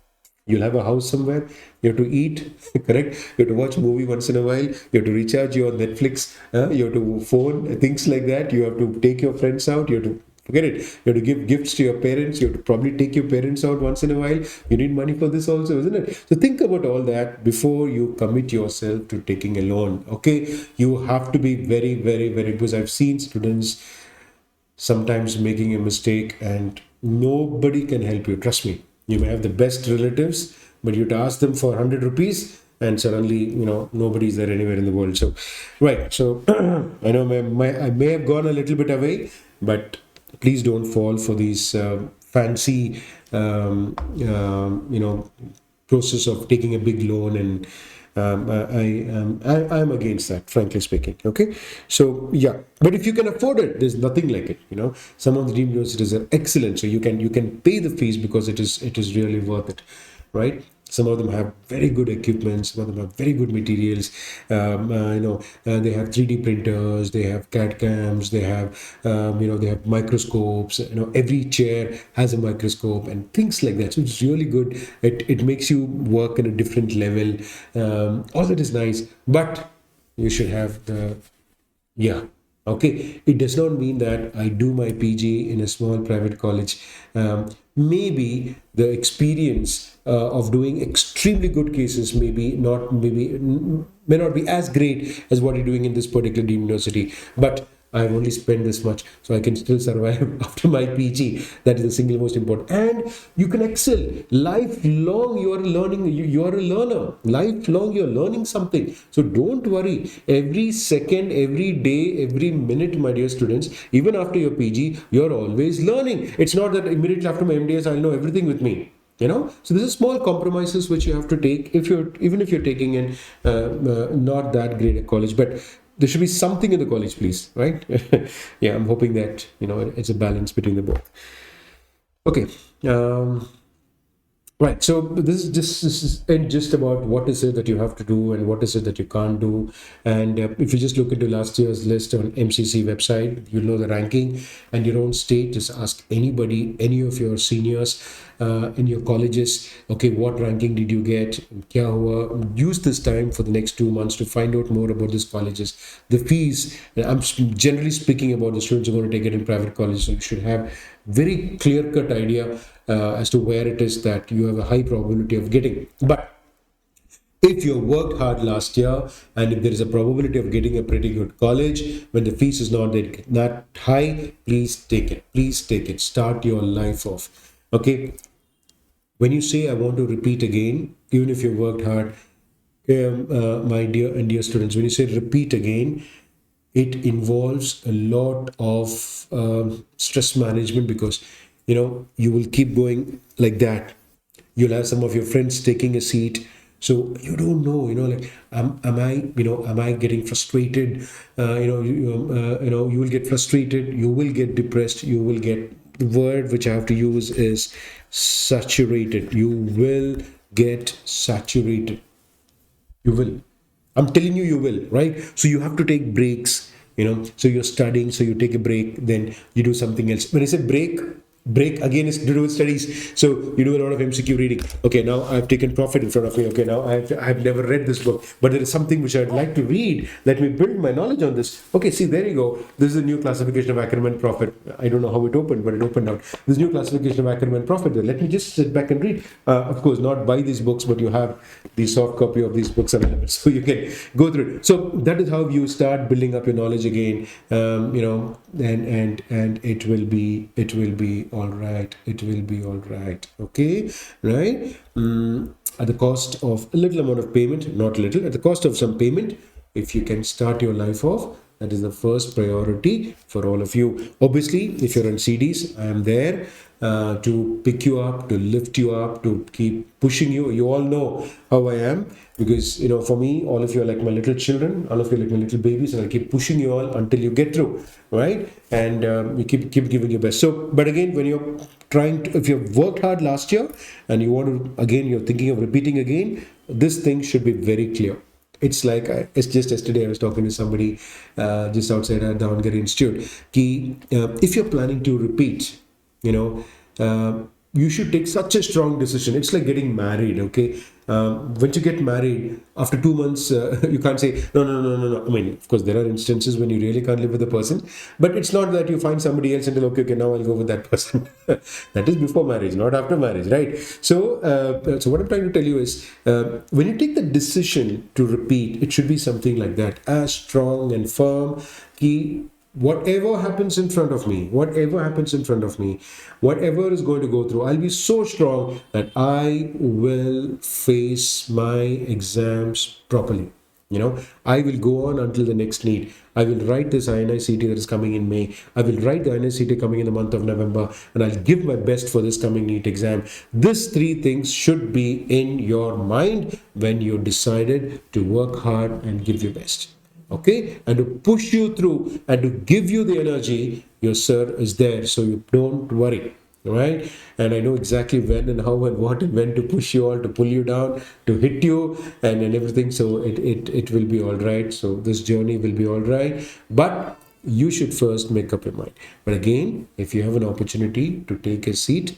You'll have a house somewhere. You have to eat, correct? You have to watch a movie once in a while. You have to recharge your Netflix. You have to phone, things like that. You have to take your friends out. You have to forget it. You have to give gifts to your parents. You have to probably take your parents out once in a while. You need money for this also, isn't it? So think about all that before you commit yourself to taking a loan. Okay, you have to be very, very, very, because I've seen students sometimes making a mistake, and nobody can help you. Trust me. You may have the best relatives, but you'd ask them for 100 rupees, and suddenly, nobody's there anywhere in the world. So, right. So, I know I may have gone a little bit away, but please don't fall for these fancy, process of taking a big loan. And I'm against that, frankly speaking. Okay, so yeah, but if you can afford it, there's nothing like it. Some of the deemed universities are excellent, so you can pay the fees because it is really worth it, right? Some of them have very good equipment. Some of them have very good materials. They have 3D printers. They have CAD cams. They have, they have microscopes. Every chair has a microscope and things like that. So it's really good. It makes you work at a different level. All that is nice, but you should have the yeah. Okay. It does not mean that I do my PG in a small private college. Maybe the experience of doing extremely good cases may not be as great as what you're doing in this particular university, but I've only spent this much, so I can still survive after my PG. That is the single most important. And you can excel. Lifelong you are learning, you are a learner. Lifelong you're learning something. So don't worry. Every second, every day, every minute, my dear students, even after your PG, you're always learning. It's not that immediately after my MDS, I'll know everything with me. So this is small compromises which you have to take even if you're taking in not that great a college, but there should be something in the college, please, right? Yeah, I'm hoping that it's a balance between the both. Okay. Right. So this is and just about what is it that you have to do and what is it that you can't do. And if you just look into last year's list on MCC website, you'll know the ranking. And your own state, just ask anybody, any of your seniors in your colleges, okay, what ranking did you get? Kya hua? Use this time for the next 2 months to find out more about these colleges. The fees, I'm generally speaking about the students who are going to take it in private colleges, so you should have very clear-cut idea as to where it is that you have a high probability of getting. But if you worked hard last year and if there is a probability of getting a pretty good college when the fees is not that high, please take it. Please take it. Start your life off. Okay. When you say I want to repeat again, even if you worked hard, my dear and dear students, when you say repeat again, it involves a lot of stress management because you will keep going like that. You'll have some of your friends taking a seat, so you don't know, like am I getting frustrated? You will get frustrated, you will get depressed, you will get, the word which I have to use is saturated. You will get saturated. You will. I'm telling you, you will, right? So you have to take breaks, So you're studying, so you take a break, then you do something else. When I say break again is to do with studies. So you do a lot of MCQ reading. Okay, now I've taken profit in front of me. Okay, now I've never read this book, but there is something which I'd like to read. Let me build my knowledge on this. Okay, see, there you go. This is a new classification of Ackerman profit. I don't know how it opened, but it opened out. This new classification of Ackerman profit. Let me just sit back and read. Of course, not buy these books, but you have the soft copy of these books available, so you can go through it. So that is how you start building up your knowledge again. And it will be all right. It will be all right. Okay, right? At the cost of a little amount of payment, not little, at the cost of some payment, if you can start your life off, that is the first priority for all of you. Obviously, if you're on CEDEES, I am there to pick you up, to lift you up, to keep pushing you. You all know how I am because, for me, all of you are like my little children, all of you are like my little babies, and I keep pushing you all until you get through, right? And you keep giving your best. So, but again, when you're trying to, if you've worked hard last year and you want to, again, you're thinking of repeating again, this thing should be very clear. It's like, it's just yesterday I was talking to somebody just outside our Davangere Institute. If you're planning to repeat, you should take such a strong decision. It's like getting married, okay? When you get married, after 2 months, you can't say, no, no, no, no, no. I mean, of course, there are instances when you really can't live with a person, but it's not that you find somebody else and tell, okay, now I'll go with that person. That is before marriage, not after marriage, right? So what I'm trying to tell you is, when you take the decision to repeat, it should be something like that, as strong and firm. Whatever happens in front of me, whatever is going to go through, I'll be so strong that I will face my exams properly. I will go on until the next NEET. I will write this INI-CET that is coming in May. I will write the INI-CET coming in the month of November, and I'll give my best for this coming NEET exam. These three things should be in your mind when you decided to work hard and give your best. Okay, and to push you through and to give you the energy, your sir is there, so you don't worry, right? And I know exactly when and how and what and when to push you all, to pull you down, to hit you and everything. So it will be all right. So this journey will be all right, but you should first make up your mind. But again, if you have an opportunity to take a seat,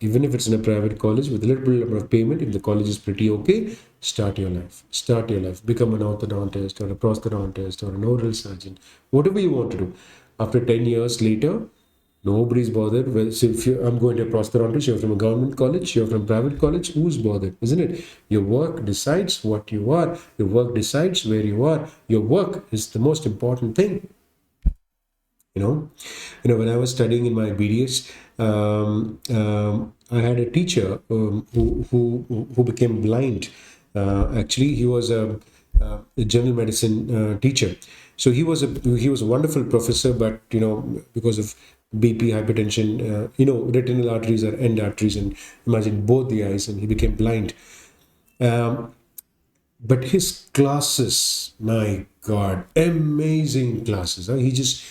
even if it's in a private college with a little bit of payment, if the college is pretty okay, start your life. Become an orthodontist or a prosthodontist or an oral surgeon, whatever you want to do. After 10 years later, nobody's bothered. Well, so if I'm going to a prosthodontist, you're from a government college, you're from a private college, who's bothered, isn't it? Your work decides what you are. Your work decides where you are. Your work is the most important thing. When I was studying in my BDS, I had a teacher who became blind. Actually, he was a general medicine teacher. So he was a wonderful professor, but because of BP, hypertension, retinal arteries are end arteries, and imagine both the eyes, and he became blind. But his classes, my God, amazing classes. He just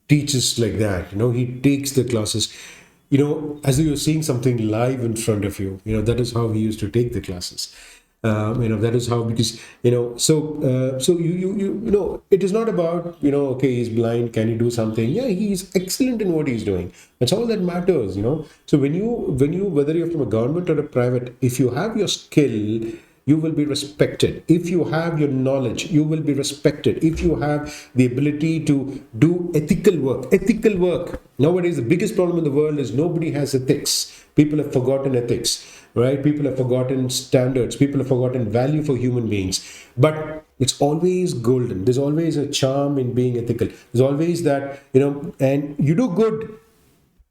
teaches like that. He takes the classes. as though you're seeing something live in front of you. That is how he used to take the classes. That is how, because so it is not about, okay, he's blind, can he do something? Yeah, he's excellent in what he's doing. That's all that matters. So when you whether you're from a government or a private, if you have your skill, you will be respected. If you have your knowledge, you will be respected. If you have the ability to do ethical work. Nowadays, the biggest problem in the world is nobody has ethics. People have forgotten ethics, right? People have forgotten standards. People have forgotten value for human beings. But it's always golden. There's always a charm in being ethical. There's always that, and you do good.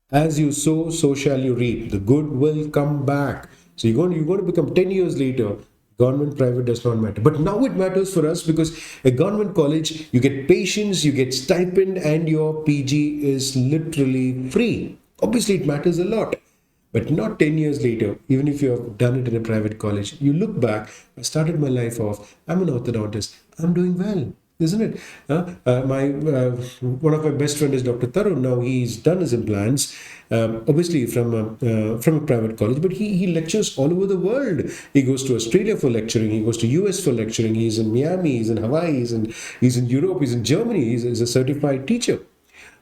As you sow, so shall you reap. The good will come back. So you're going to become 10 years later. Government, private does not matter. But now it matters for us, because a government college, you get patience, you get stipend, and your PG is literally free. Obviously, it matters a lot. But not 10 years later, even if you have done it in a private college, you look back, I started my life off, I'm an orthodontist, I'm doing well, isn't it? One of my best friends is Dr. Tarun. Now he's done his implants, obviously from a private college, but he lectures all over the world. He goes to Australia for lecturing, he goes to US for lecturing, he's in Miami, he's in Hawaii, he's in Europe, he's in Germany, he's a certified teacher.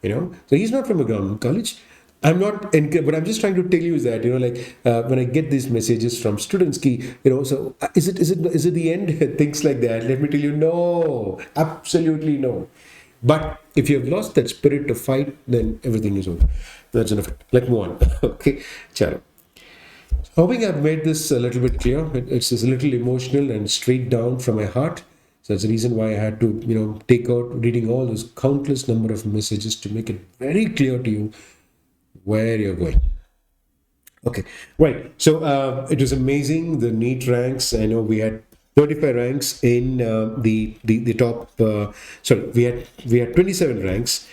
So he's not from a government college. I'm not, but I'm just trying to tell you is that, when I get these messages from students, so is it the end? Things like that. Let me tell you, no, absolutely no. But if you have lost that spirit to fight, then everything is over. That's enough. Let's move on. Okay, chalo. Hoping I've made this a little bit clear. It's a little emotional and straight down from my heart. So that's the reason why I had to, take out reading all those countless number of messages to make it very clear to you where you're going. Okay, right. So it was amazing, the NEET ranks. I know we had 35 ranks in the top. We had 27 ranks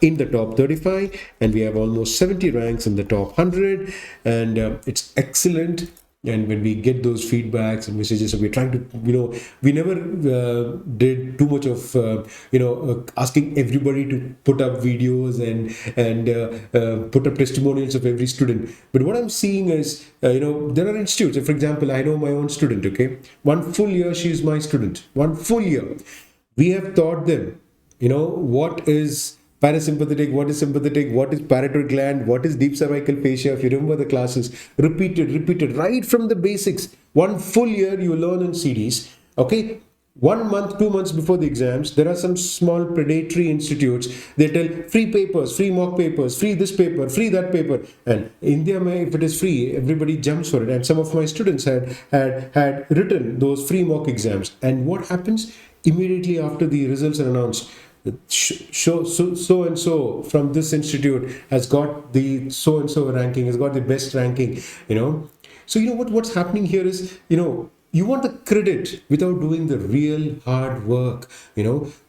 in the top 35, and we have almost 70 ranks in the top 100, and it's excellent. And when we get those feedbacks and messages, so we're trying to, we never did too much of, asking everybody to put up videos and put up testimonials of every student. But what I'm seeing is, there are institutes. For example, I know my own student, okay? 1 full year, she's my student. 1 full year. We have taught them, what is parasympathetic, what is sympathetic, what is parotid gland, what is deep cervical fascia. If you remember the classes, repeated right from the basics. 1 full year you learn in CEDEES. Okay, 1 month, 2 months before the exams, there are some small predatory institutes. They tell free papers, free mock papers, free this paper, free that paper. And India, if it is free, everybody jumps for it. And some of my students had written those free mock exams. And what happens immediately after the results are announced? So and so from this institute has got the so and so ranking, has got the best ranking. So what's happening here is, you want the credit without doing the real hard work.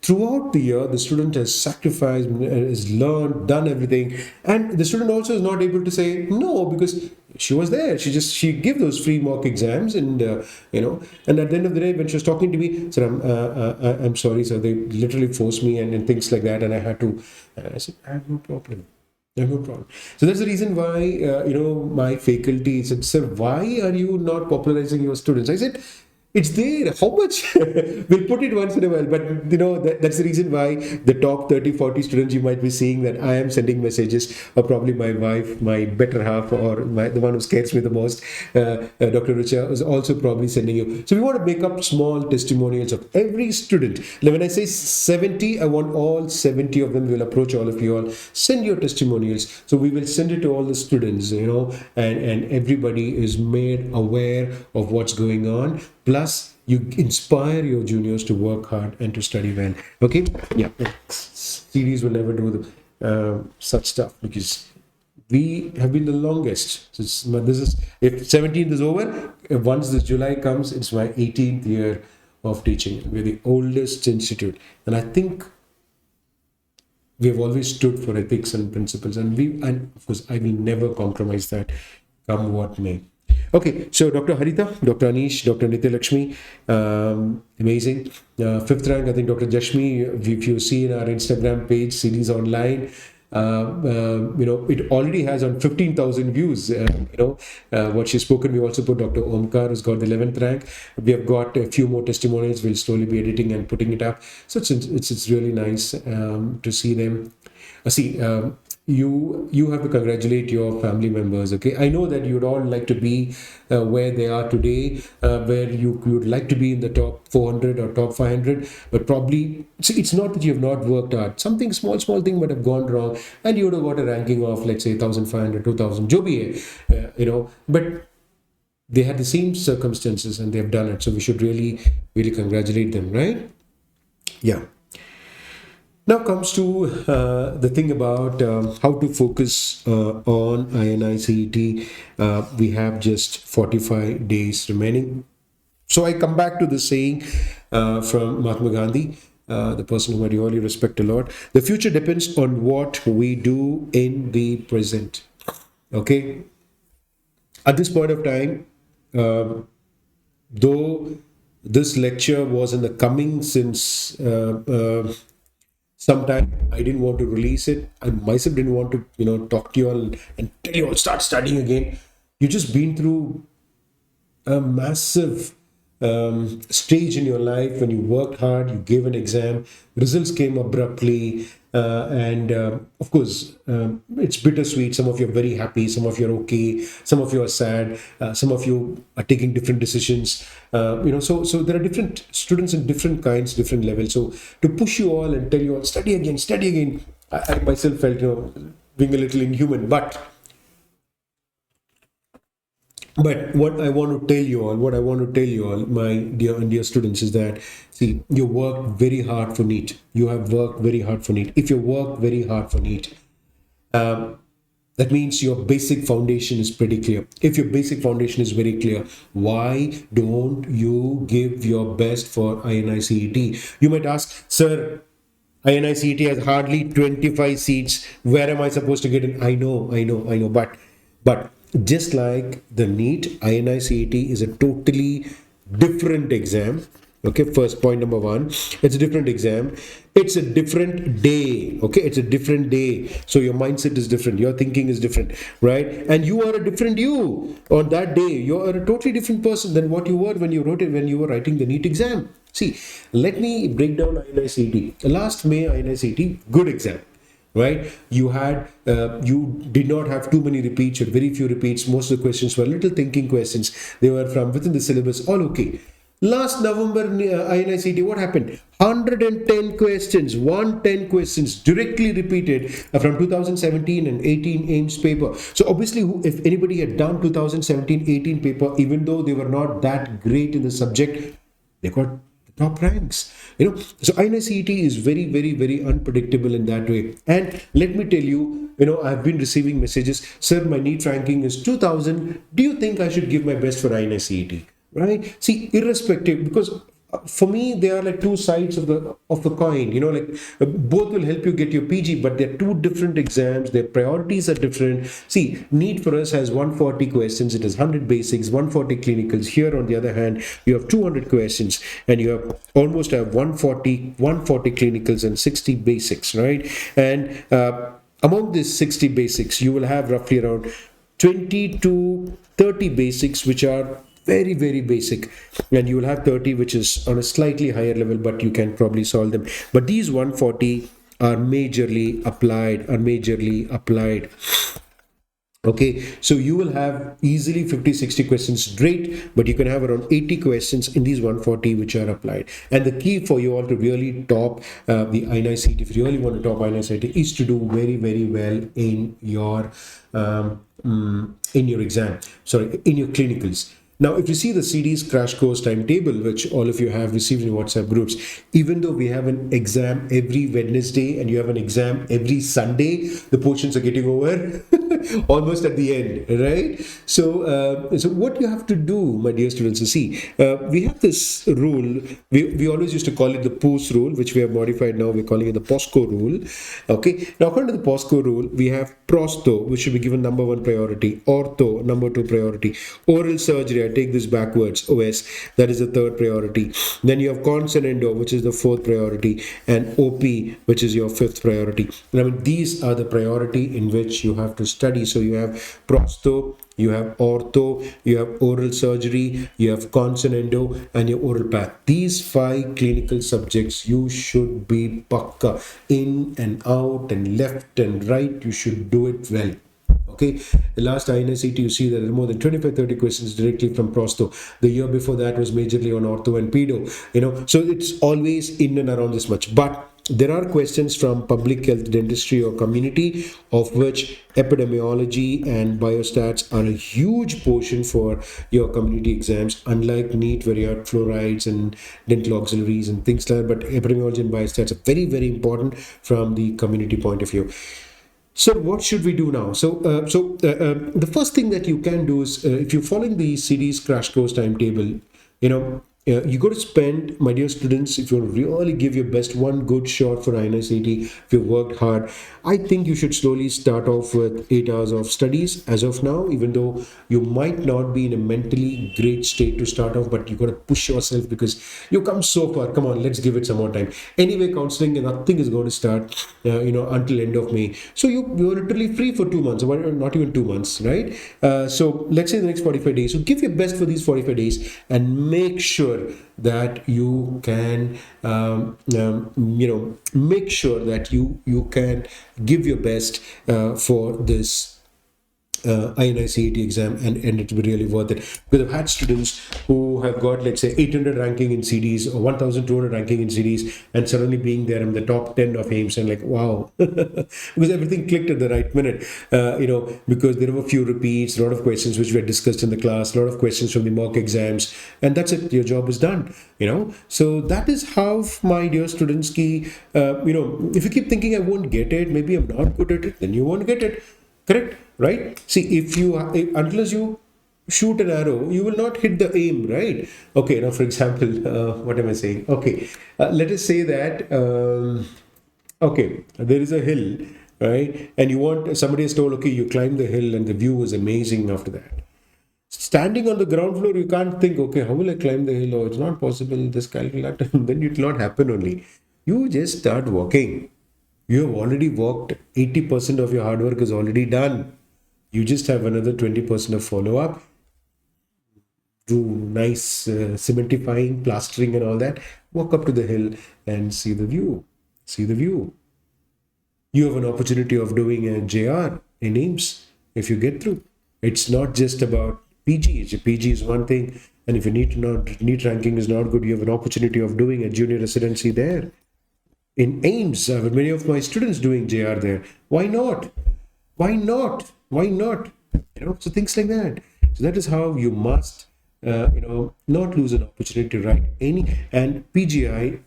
Throughout the year, the student has sacrificed, has learned, done everything, and the student also is not able to say no, because she was there. She gave those free mock exams, and and at the end of the day, when she was talking to me, said, I'm sorry, sir, they literally forced me and things like that, and I had to. I said, I have no problem. No problem. So that's the reason why, my faculty said, sir, why are you not popularizing your students? I said, it's there. How much? We'll put it once in a while. But, that's the reason why the top 30, 40 students, you might be seeing that I am sending messages, or probably my wife, my better half, or the one who scares me the most, Dr. Richa, is also probably sending you. So we want to make up small testimonials of every student. Now, when I say 70, I want all 70 of them. We'll approach all of you all. Send your testimonials. So we will send it to all the students, and everybody is made aware of what's going on. Plus, you inspire your juniors to work hard and to study well. Okay? Yeah. CEDEES will never do such stuff, because we have been the longest. If 17th is over, once this July comes, it's my 18th year of teaching. We're the oldest institute. And I think we have always stood for ethics and principles. And of course, I will never compromise that, come what may. Okay, so Dr. Harita, Dr. Anish, Dr. Nitya Lakshmi, amazing. 5th rank, I think Dr. Jashmi, if you see in our Instagram page, CEDEES Online, it already has on 15,000 views. What she's spoken. We also put Dr. Omkar, who's got the 11th rank. We have got a few more testimonials. We'll slowly be editing and putting it up. So it's really nice to see them. You have to congratulate your family members. Okay, I know that you'd all like to be where they are today, where you'd like to be in the top 400 or top 500, but probably it's not that you have not worked hard. Something small thing might have gone wrong, and you would have got a ranking of, let's say, 1,500, 2,000, jo bhi hai, but they had the same circumstances and they've done it. So we should really congratulate them, right? Yeah. Now comes to the thing about how to focus on INI-CET. We have just 45 days remaining. So I come back to the saying from Mahatma Gandhi, the person whom I really respect a lot. The future depends on what we do in the present. Okay? At this point of time, though this lecture was in the coming since sometime, I didn't want to release it. I myself didn't want to, talk to you all and tell you all start studying again. You've just been through a massive stage in your life when you worked hard, you gave an exam, results came abruptly, and of course, it's bittersweet. Some of you are very happy, some of you are okay, some of you are sad, some of you are taking different decisions. So there are different students in different kinds, different levels. So to push you all and tell you all study again, I myself felt being a little inhuman, but what I want to tell you all, my dear and dear students, is that, see, you worked very hard for NEET. You have worked very hard for NEET. If you work very hard for NEET, that means your basic foundation is pretty clear. If your basic foundation is very clear, why don't you give your best for INI-CET? You might ask, sir, INI-CET has hardly 25 seats. Where am I supposed to get in? I know. But just like the NEET, INI-CET is a totally different exam. Okay, first point number one, it's a different exam. It's a different day. Okay, it's a different day. So your mindset is different. Your thinking is different, right? And you are a different you on that day. You are a totally different person than what you were when you were writing the NEET exam. See, let me break down INI-CET. Last May, INI-CET, good exam. Right, you did not have too many repeats or very few repeats. Most of the questions were little thinking questions. They were from within the syllabus, all okay. Last November, INI-CET, what happened? 110 questions, 110 questions directly repeated from 2017 and 18 AIMS paper. So obviously, if anybody had done 2017-18 paper, even though they were not that great in the subject, they got top ranks. So INI-CET is very, very, very unpredictable in that way. And let me tell you, I've been receiving messages, sir, my NEET ranking is 2000. Do you think I should give my best for INI-CET? Right? See, irrespective, because for me, they are like two sides of the coin. Both will help you get your PG, but they're two different exams. Their priorities are different. See, NEET for us has 140 questions. It has 100 basics, 140 clinicals. Here, on the other hand, you have 200 questions, and you have almost 140 clinicals and 60 basics, right? And among these 60 basics, you will have roughly around 20 to 30 basics, which are very, very basic, and you will have 30 which is on a slightly higher level, but you can probably solve them. But these 140 are majorly applied. Okay, so you will have easily 50-60 questions straight, but you can have around 80 questions in these 140 which are applied. And the key for you all to really top the INI-CET, if you really want to top INI-CET, is to do very, very well in your exam, in your clinicals. Now, if you see the CEDEES crash course timetable, which all of you have received in WhatsApp groups, even though we have an exam every Wednesday and you have an exam every Sunday, the portions are getting over. almost at the end, right? So what you have to do, my dear students, is see, we have this rule. We always used to call it the POS rule, which we have modified now. We're calling it the POSCO rule. Okay. Now, according to the POSCO rule, we have prosto, which should be given number one priority, ortho, number two priority, oral surgery. I take this backwards. OS, that is the third priority. Then you have cons and endo, which is the fourth priority, and OP, which is your fifth priority. And I mean, these are the priority in which you have to study. So you have prosto, you have ortho, you have oral surgery, you have cons and endo, and your oral path. These five clinical subjects you should be pakka in and out and left and right. You should do it well. Okay, the last INI-CET, you see that there are more than 25-30 questions directly from prosto. The year before that was majorly on ortho and pedo, so it's always in and around this much. But there are questions from public health, dentistry, or community, of which epidemiology and biostats are a huge portion for your community exams, unlike NEET, where you have fluorides and dental auxiliaries and things like that. But epidemiology and biostats are very, very important from the community point of view. So what should we do now? The first thing that you can do is, if you're following the CEDEES crash course timetable, you got to spend, my dear students, if you want to really give your best, one good shot for INI-CET, if you've worked hard, I think you should slowly start off with 8 hours of studies as of now, even though you might not be in a mentally great state to start off, but you got to push yourself because you come so far. Come on, let's give it some more time. Anyway, counseling and nothing is going to start, until end of May. So you're literally free for 2 months, or not even 2 months, right? So let's say the next 45 days. So give your best for these 45 days and make sure that you can make sure that you can give your best for this INI-CET exam, and it will be really worth it. Because I've had students who have got, let's say, 800 ranking in CEDEES or 1200 ranking in CEDEES, and suddenly being there in the top 10 of AIMS, and like, wow, because everything clicked at the right minute, because there were a few repeats, a lot of questions which were discussed in the class, a lot of questions from the mock exams, and that's it, your job is done, So that is how, my dear students, if you keep thinking I won't get it, maybe I'm not good at it, then you won't get it. Correct, right? See, unless you shoot an arrow, you will not hit the aim, right? Okay, now for example, what am I saying? Okay, let us say that, okay, there is a hill, right? And somebody has told, okay, you climb the hill and the view was amazing after that. Standing on the ground floor, you can't think, okay, how will I climb the hill? Oh, it's not possible, this calculator, then it will not happen only. You just start walking. You have already walked, 80% of your hard work is already done. You just have another 20% of follow-up, do nice cementifying, plastering and all that. Walk up to the hill and see the view. See the view. You have an opportunity of doing a JR in AIMS if you get through. It's not just about PG. PG is one thing, and if your NEET ranking is not good, you have an opportunity of doing a junior residency there. In AIMS, I have many of my students doing JR there. Why not? Why not? Why not? So things like that. So that is how you must, not lose an opportunity to write any. And PGI,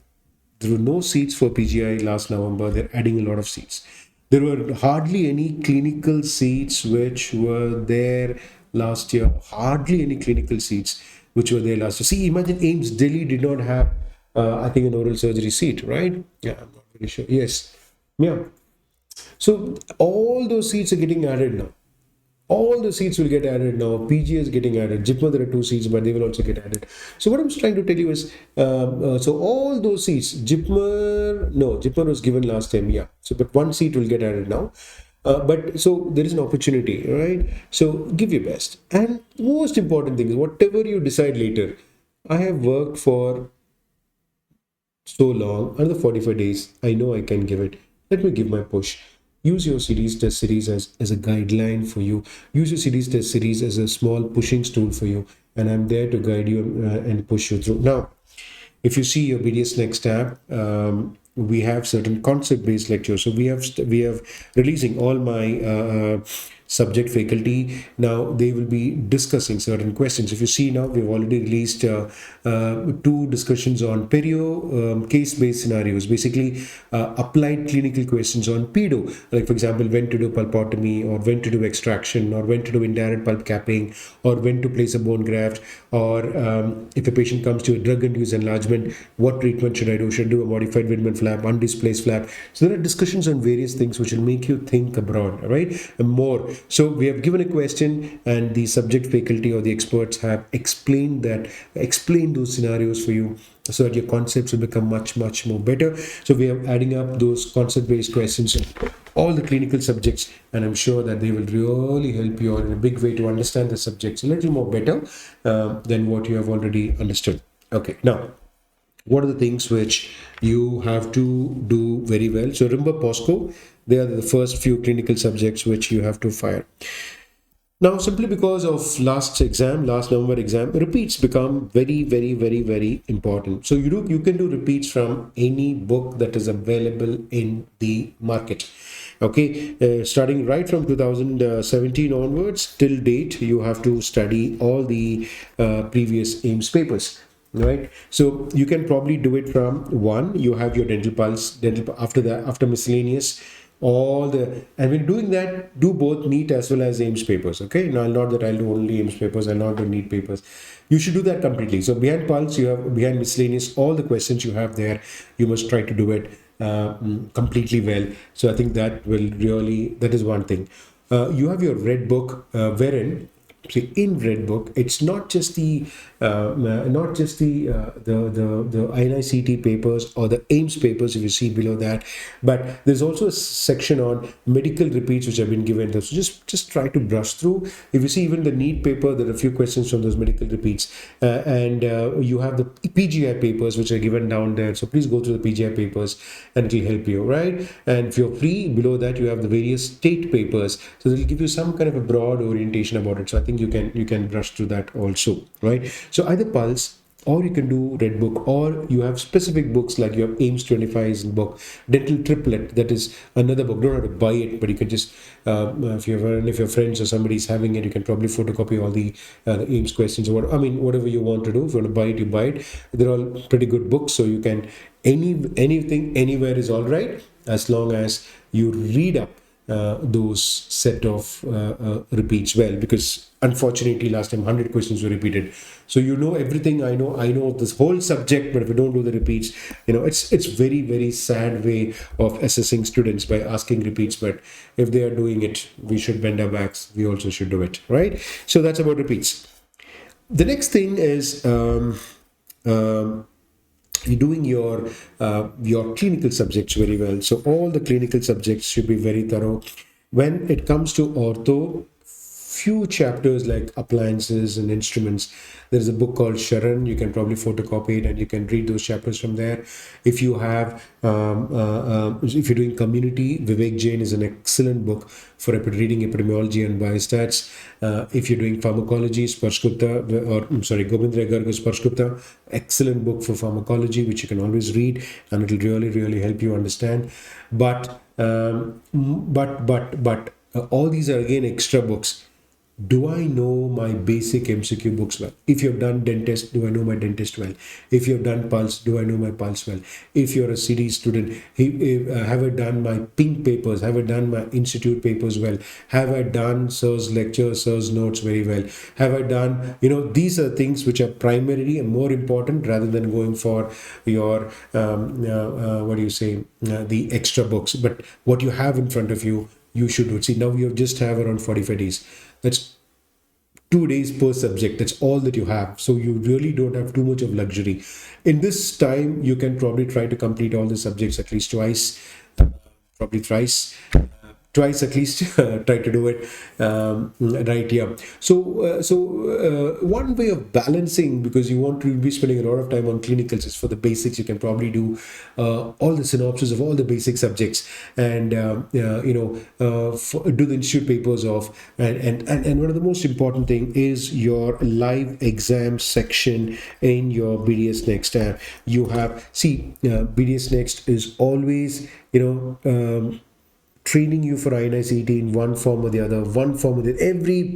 there were no seats for PGI last November. They're adding a lot of seats. There were hardly any clinical seats which were there last year. Hardly any clinical seats which were there last year. See, imagine AIMS Delhi did not have I think an oral surgery seat, right? Yeah, I'm not very sure. Yes. Yeah. So all those seats are getting added now. All the seats will get added now. PG is getting added. JIPMER, there are 2 seats, but they will also get added. So what I'm trying to tell you is, so all those seats, JIPMER was given last time, yeah. So, but 1 seat will get added now. But so there is an opportunity, right? So give your best. And most important thing is, whatever you decide later, I have worked for so long, another 45 days, I know I can give it. Let me give my push. Use your CEDEES test series as a guideline for you. Use your CEDEES test series as a small pushing stool for you. And I'm there to guide you and push you through. Now, if you see your BDS Next tab, we have certain concept-based lectures. So we have releasing all my subject faculty. Now they will be discussing certain questions. If you see now, we've already released two discussions on perio case-based scenarios, basically applied clinical questions on pedo, like for example, when to do pulpotomy, or when to do extraction, or when to do indirect pulp capping, or when to place a bone graft, or if a patient comes to a drug-induced enlargement, what treatment should I do? Should I do a modified Widman flap, undisplaced flap? So there are discussions on various things which will make you think abroad, right? And more. So we have given a question, and the subject faculty or the experts have explained those scenarios for you, so that your concepts will become much more better. So we are adding up those concept-based questions in all the clinical subjects, and I'm sure that they will really help you in a big way to understand the subjects a little more better than what you have already understood. Okay, now what are the things which you have to do very well? So remember POSCO, they are the first few clinical subjects which you have to fire. Now, simply because of last November exam, repeats become very important. So you can do repeats from any book that is available in the market. Okay, starting right from 2017 onwards till date, you have to study all the previous AIMS papers. Right, so you can probably do it from one. You have your dental pulse, after that, after miscellaneous, all the, and when doing that, do both NEET as well as AIMS papers. Okay, now not that I'll do only AIMS papers, I'll not do NEET papers. You should do that completely. So behind pulse, you have, behind miscellaneous, all the questions you have there, you must try to do it completely well. So I think that will really, that is one thing. You have your red book, wherein, see, in red book, it's not just the the INI-CET papers or the AIMS papers, if you see below that, but there's also a section on medical repeats which have been given there. So just try to brush through. If you see even the NEET paper, there are a few questions from those medical repeats, and you have the PGI papers which are given down there. So please go through the PGI papers, and it will help you, right? And if you're free, below that you have the various state papers, so they'll give you some kind of a broad orientation about it. So I think you can brush through that also, right? So either pulse, or you can do red book, or you have specific books like you have AIMS 25 book, dental triplet, that is another book. Don't have to buy it, but you can just if your friends or somebody is having it, you can probably photocopy all the AIMS questions, or whatever you want to do. If you want to buy it, you buy it. They're all pretty good books, so you can, anything anywhere is all right, as long as you read up those set of repeats well, because unfortunately last time 100 questions were repeated. So you know everything. I know this whole subject, but if you don't do the repeats, it's very sad way of assessing students, by asking repeats. But if they are doing it, we should bend our backs. We also should do it, right? So that's about repeats. The next thing is you're doing your clinical subjects very well. So all the clinical subjects should be very thorough. When it comes to ortho, few chapters like appliances and instruments, there is a book called Sharan. You can probably photocopy it and you can read those chapters from there. If you have if you're doing community, Vivek Jain is an excellent book for reading epidemiology and biostats. If you're doing pharmacology, Govindra Garga's Sparshgupta, excellent book for pharmacology, which you can always read, and it will really help you understand. But all these are again extra books. Do I know my basic MCQ books well? If you've done dentist, do I know my dentist well? If you've done pulse, do I know my pulse well? If you're a CEDEES student, have I done my pink papers? Have I done my institute papers well? Have I done Sir's lecture, Sir's notes very well? Have I done, these are things which are primarily and more important, rather than going for your, the extra books. But what you have in front of you, you should do. See, now you just have around 45 days. That's 2 days per subject. That's all that you have. So you really don't have too much of luxury. In this time, you can probably try to complete all the subjects at least twice, probably thrice. Twice at least, try to do it right here. So one way of balancing, because you want to be spending a lot of time on clinicals, is for the basics. You can probably do all the synopsis of all the basic subjects, and do the institute papers of, and one of the most important thing is your live exam section in your BDS Next. You have, BDS Next is always training you for INI-CET in one form or the other, every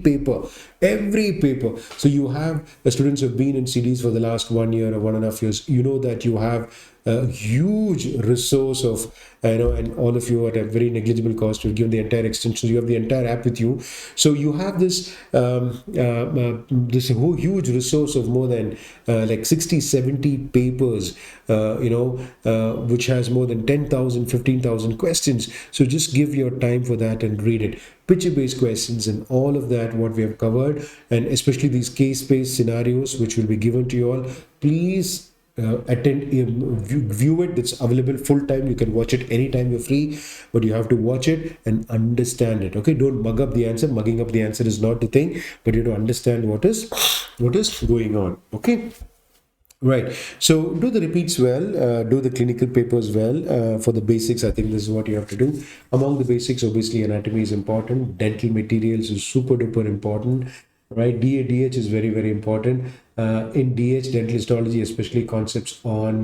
paper. So you have students who have been in CEDEES for the last 1 year or 1.5 years. You know that you have a huge resource of, and all of you at a very negligible cost. We've given the entire extension. You have the entire app with you. So you have this whole huge resource of more than like 60, 70 papers, which has more than 10,000, 15,000 questions. So just give your time for that and read it. Picture-based questions and all of that, what we have covered, and especially these case-based scenarios, which will be given to you all. Please view it. It's available full time. You can watch it anytime you're free, but you have to watch it and understand it. Okay, don't mug up the answer. Mugging up the answer is not the thing, but you have to understand what is going on. Okay. Right. So do the repeats well, do the clinical papers well. For the basics, I think this is what you have to do. Among the basics, obviously, anatomy is important. Dental materials is super duper important. Right. DH is very, very important. In DH, dental histology, especially concepts on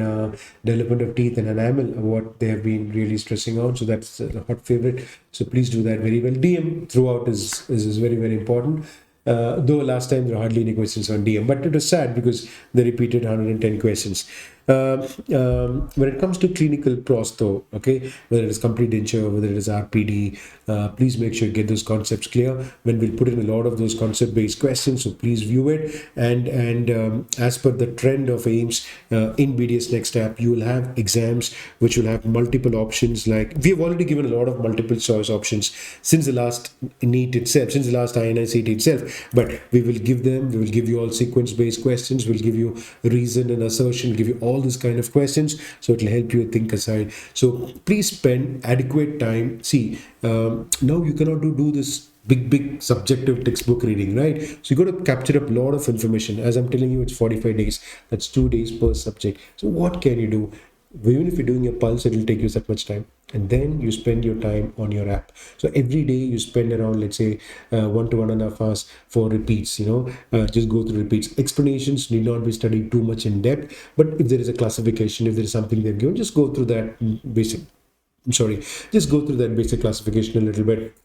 development of teeth and enamel, what they have been really stressing out. So that's a hot favorite. So please do that very well. DM throughout is very, very important. Though last time there were hardly any questions on DM, but it was sad because they repeated 110 questions. When it comes to clinical prosto, okay, whether it is complete denture, whether it is RPD, please make sure you get those concepts clear. When we'll put in a lot of those concept-based questions, so please view it. And as per the trend of AIMS in BDS Next Step, you will have exams which will have multiple options. Like we have already given a lot of multiple choice options since the last NEET itself, since the last INI-CET itself. But we will give you all sequence-based questions. We'll give you reason and assertion. We'll give you all this kind of questions, so it will help you think aside. So please spend adequate time. See, now you cannot do this big subjective textbook reading, right? So you got to capture up a lot of information. As I'm telling you, it's 45 days. That's 2 days per subject. So what can you do? Even if you're doing a pulse, it will take you that much time. And then you spend your time on your app. So every day you spend around, let's say, 1 to 1.5 hours for repeats. Just go through repeats. Explanations need not be studied too much in depth. But if there is a classification, if there is something they've given, just go through that basic. Just go through that basic classification a little bit.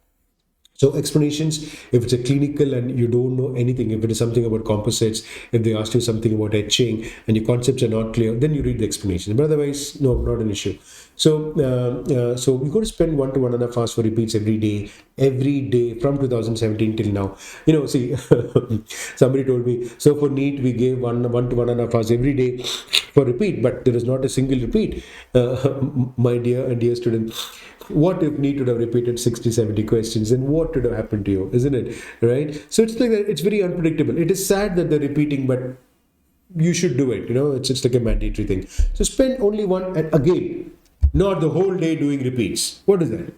So explanations, if it's a clinical and you don't know anything, if it is something about composites, if they ask you something about etching and your concepts are not clear, then you read the explanation. But otherwise, no, not an issue. So we're going to spend 1 to 1.5 hours for repeats every day from 2017 till now. See, somebody told me, so for NEET, we gave 1 to 1.5 hours every day for repeat, but there is not a single repeat. My dear student, what if NEET would have repeated 60, 70 questions, and what would have happened to you, isn't it? Right? So it's like that. It's very unpredictable. It is sad that they're repeating, but you should do it. It's like a mandatory thing. So spend only one, and again, not the whole day doing repeats. What is that?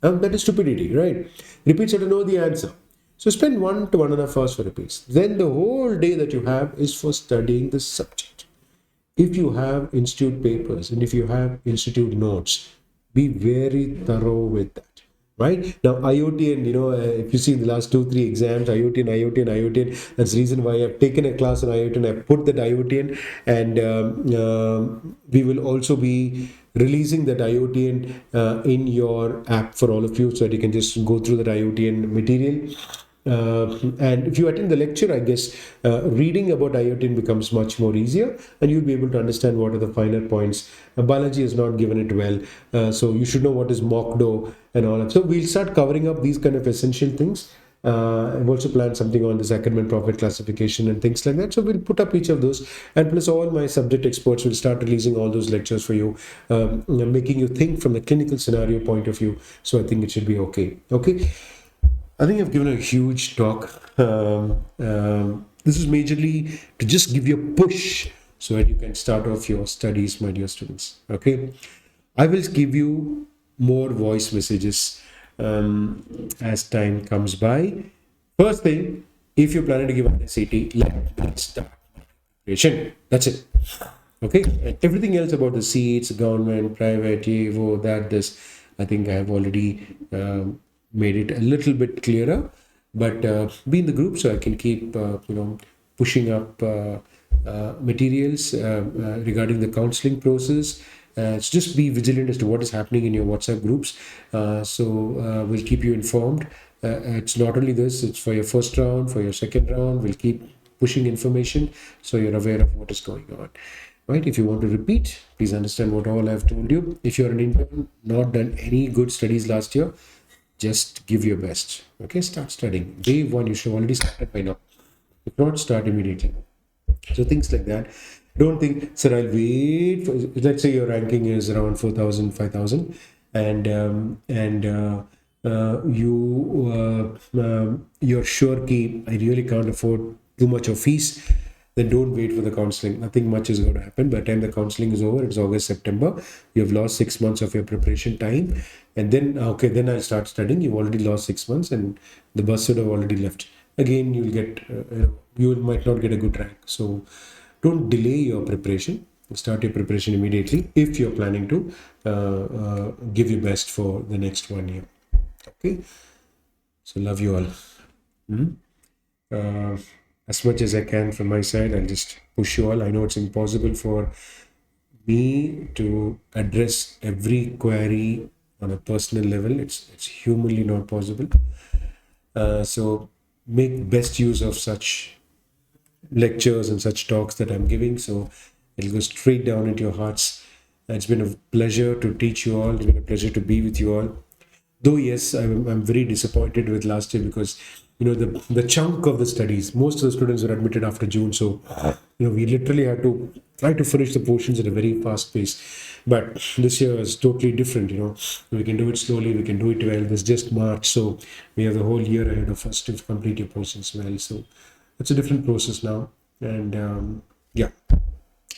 That is stupidity, right? Repeats have to know the answer. So spend 1 to 1.5 hours for repeats. Then the whole day that you have is for studying the subject. If you have institute papers and if you have institute notes, be very thorough with that, right? Now, IoT and, if you see the last 2-3 exams, IoT, that's the reason why I've taken a class on IoT and I put that IoT and we will also be releasing that IoT in your app for all of you, so that you can just go through that IoT material. And if you attend the lecture, I guess reading about IoT becomes much more easier, and you'll be able to understand what are the finer points. Biology has not given it well, so you should know what is MOCDO and all that. So we'll start covering up these kind of essential things. I've also planned something on this academic profit classification and things like that. So we'll put up each of those, and plus all my subject experts will start releasing all those lectures for you, making you think from the clinical scenario point of view. So I think it should be okay. Okay. I think I've given a huge talk. This is majorly to just give you a push so that you can start off your studies, my dear students. Okay, I will give you more voice messages as time comes by. First thing, if you're planning to give an SAT, let's start preparation. That's it. Okay, and everything else about the seats, government, private, this, I think I have already made it a little bit clearer, but be in the group so I can keep pushing up materials regarding the counseling process, So just be vigilant as to what is happening in your WhatsApp groups. We'll keep you informed. It's not only this, it's for your first round, for your second round. We'll keep pushing information so you're aware of what is going on. Right? If you want to repeat, please understand what all I've told you. If you're an intern, not done any good studies last year, just give your best. Okay, start studying. Day one, you should have already started by now. If not, start immediately. So things like that. Don't think, sir, I'll wait for, let's say your ranking is around 4,000, 5,000, you're sure key, I really can't afford too much of fees, then don't wait for the counseling. Nothing much is going to happen. By the time the counseling is over, it's August, September. You have lost 6 months of your preparation time. And then, okay, then I'll start studying. You've already lost 6 months and the bus would have already left. Again, you'll get, you might not get a good rank. So don't delay your preparation. Start your preparation immediately if you're planning to give your best for the next 1 year. Okay. So love you all. As much as I can from my side, I'll just push you all. I know it's impossible for me to address every query on a personal level. It's humanly not possible. So make best use of such lectures and such talks that I'm giving. So it'll go straight down into your hearts. It's been a pleasure to teach you all. It's been a pleasure to be with you all. Though yes, I'm very disappointed with last year because the chunk of the studies, most of the students were admitted after June, so we literally had to try to finish the portions at a very fast pace. But this year is totally different. We can do it slowly, we can do it well. It's just March, so we have the whole year ahead of us to complete your portions well. So it's a different process now, and yeah.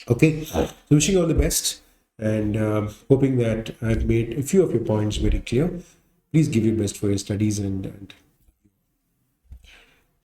Okay, so wishing you all the best, and hoping that I've made a few of your points very clear. Please give your best for your studies, and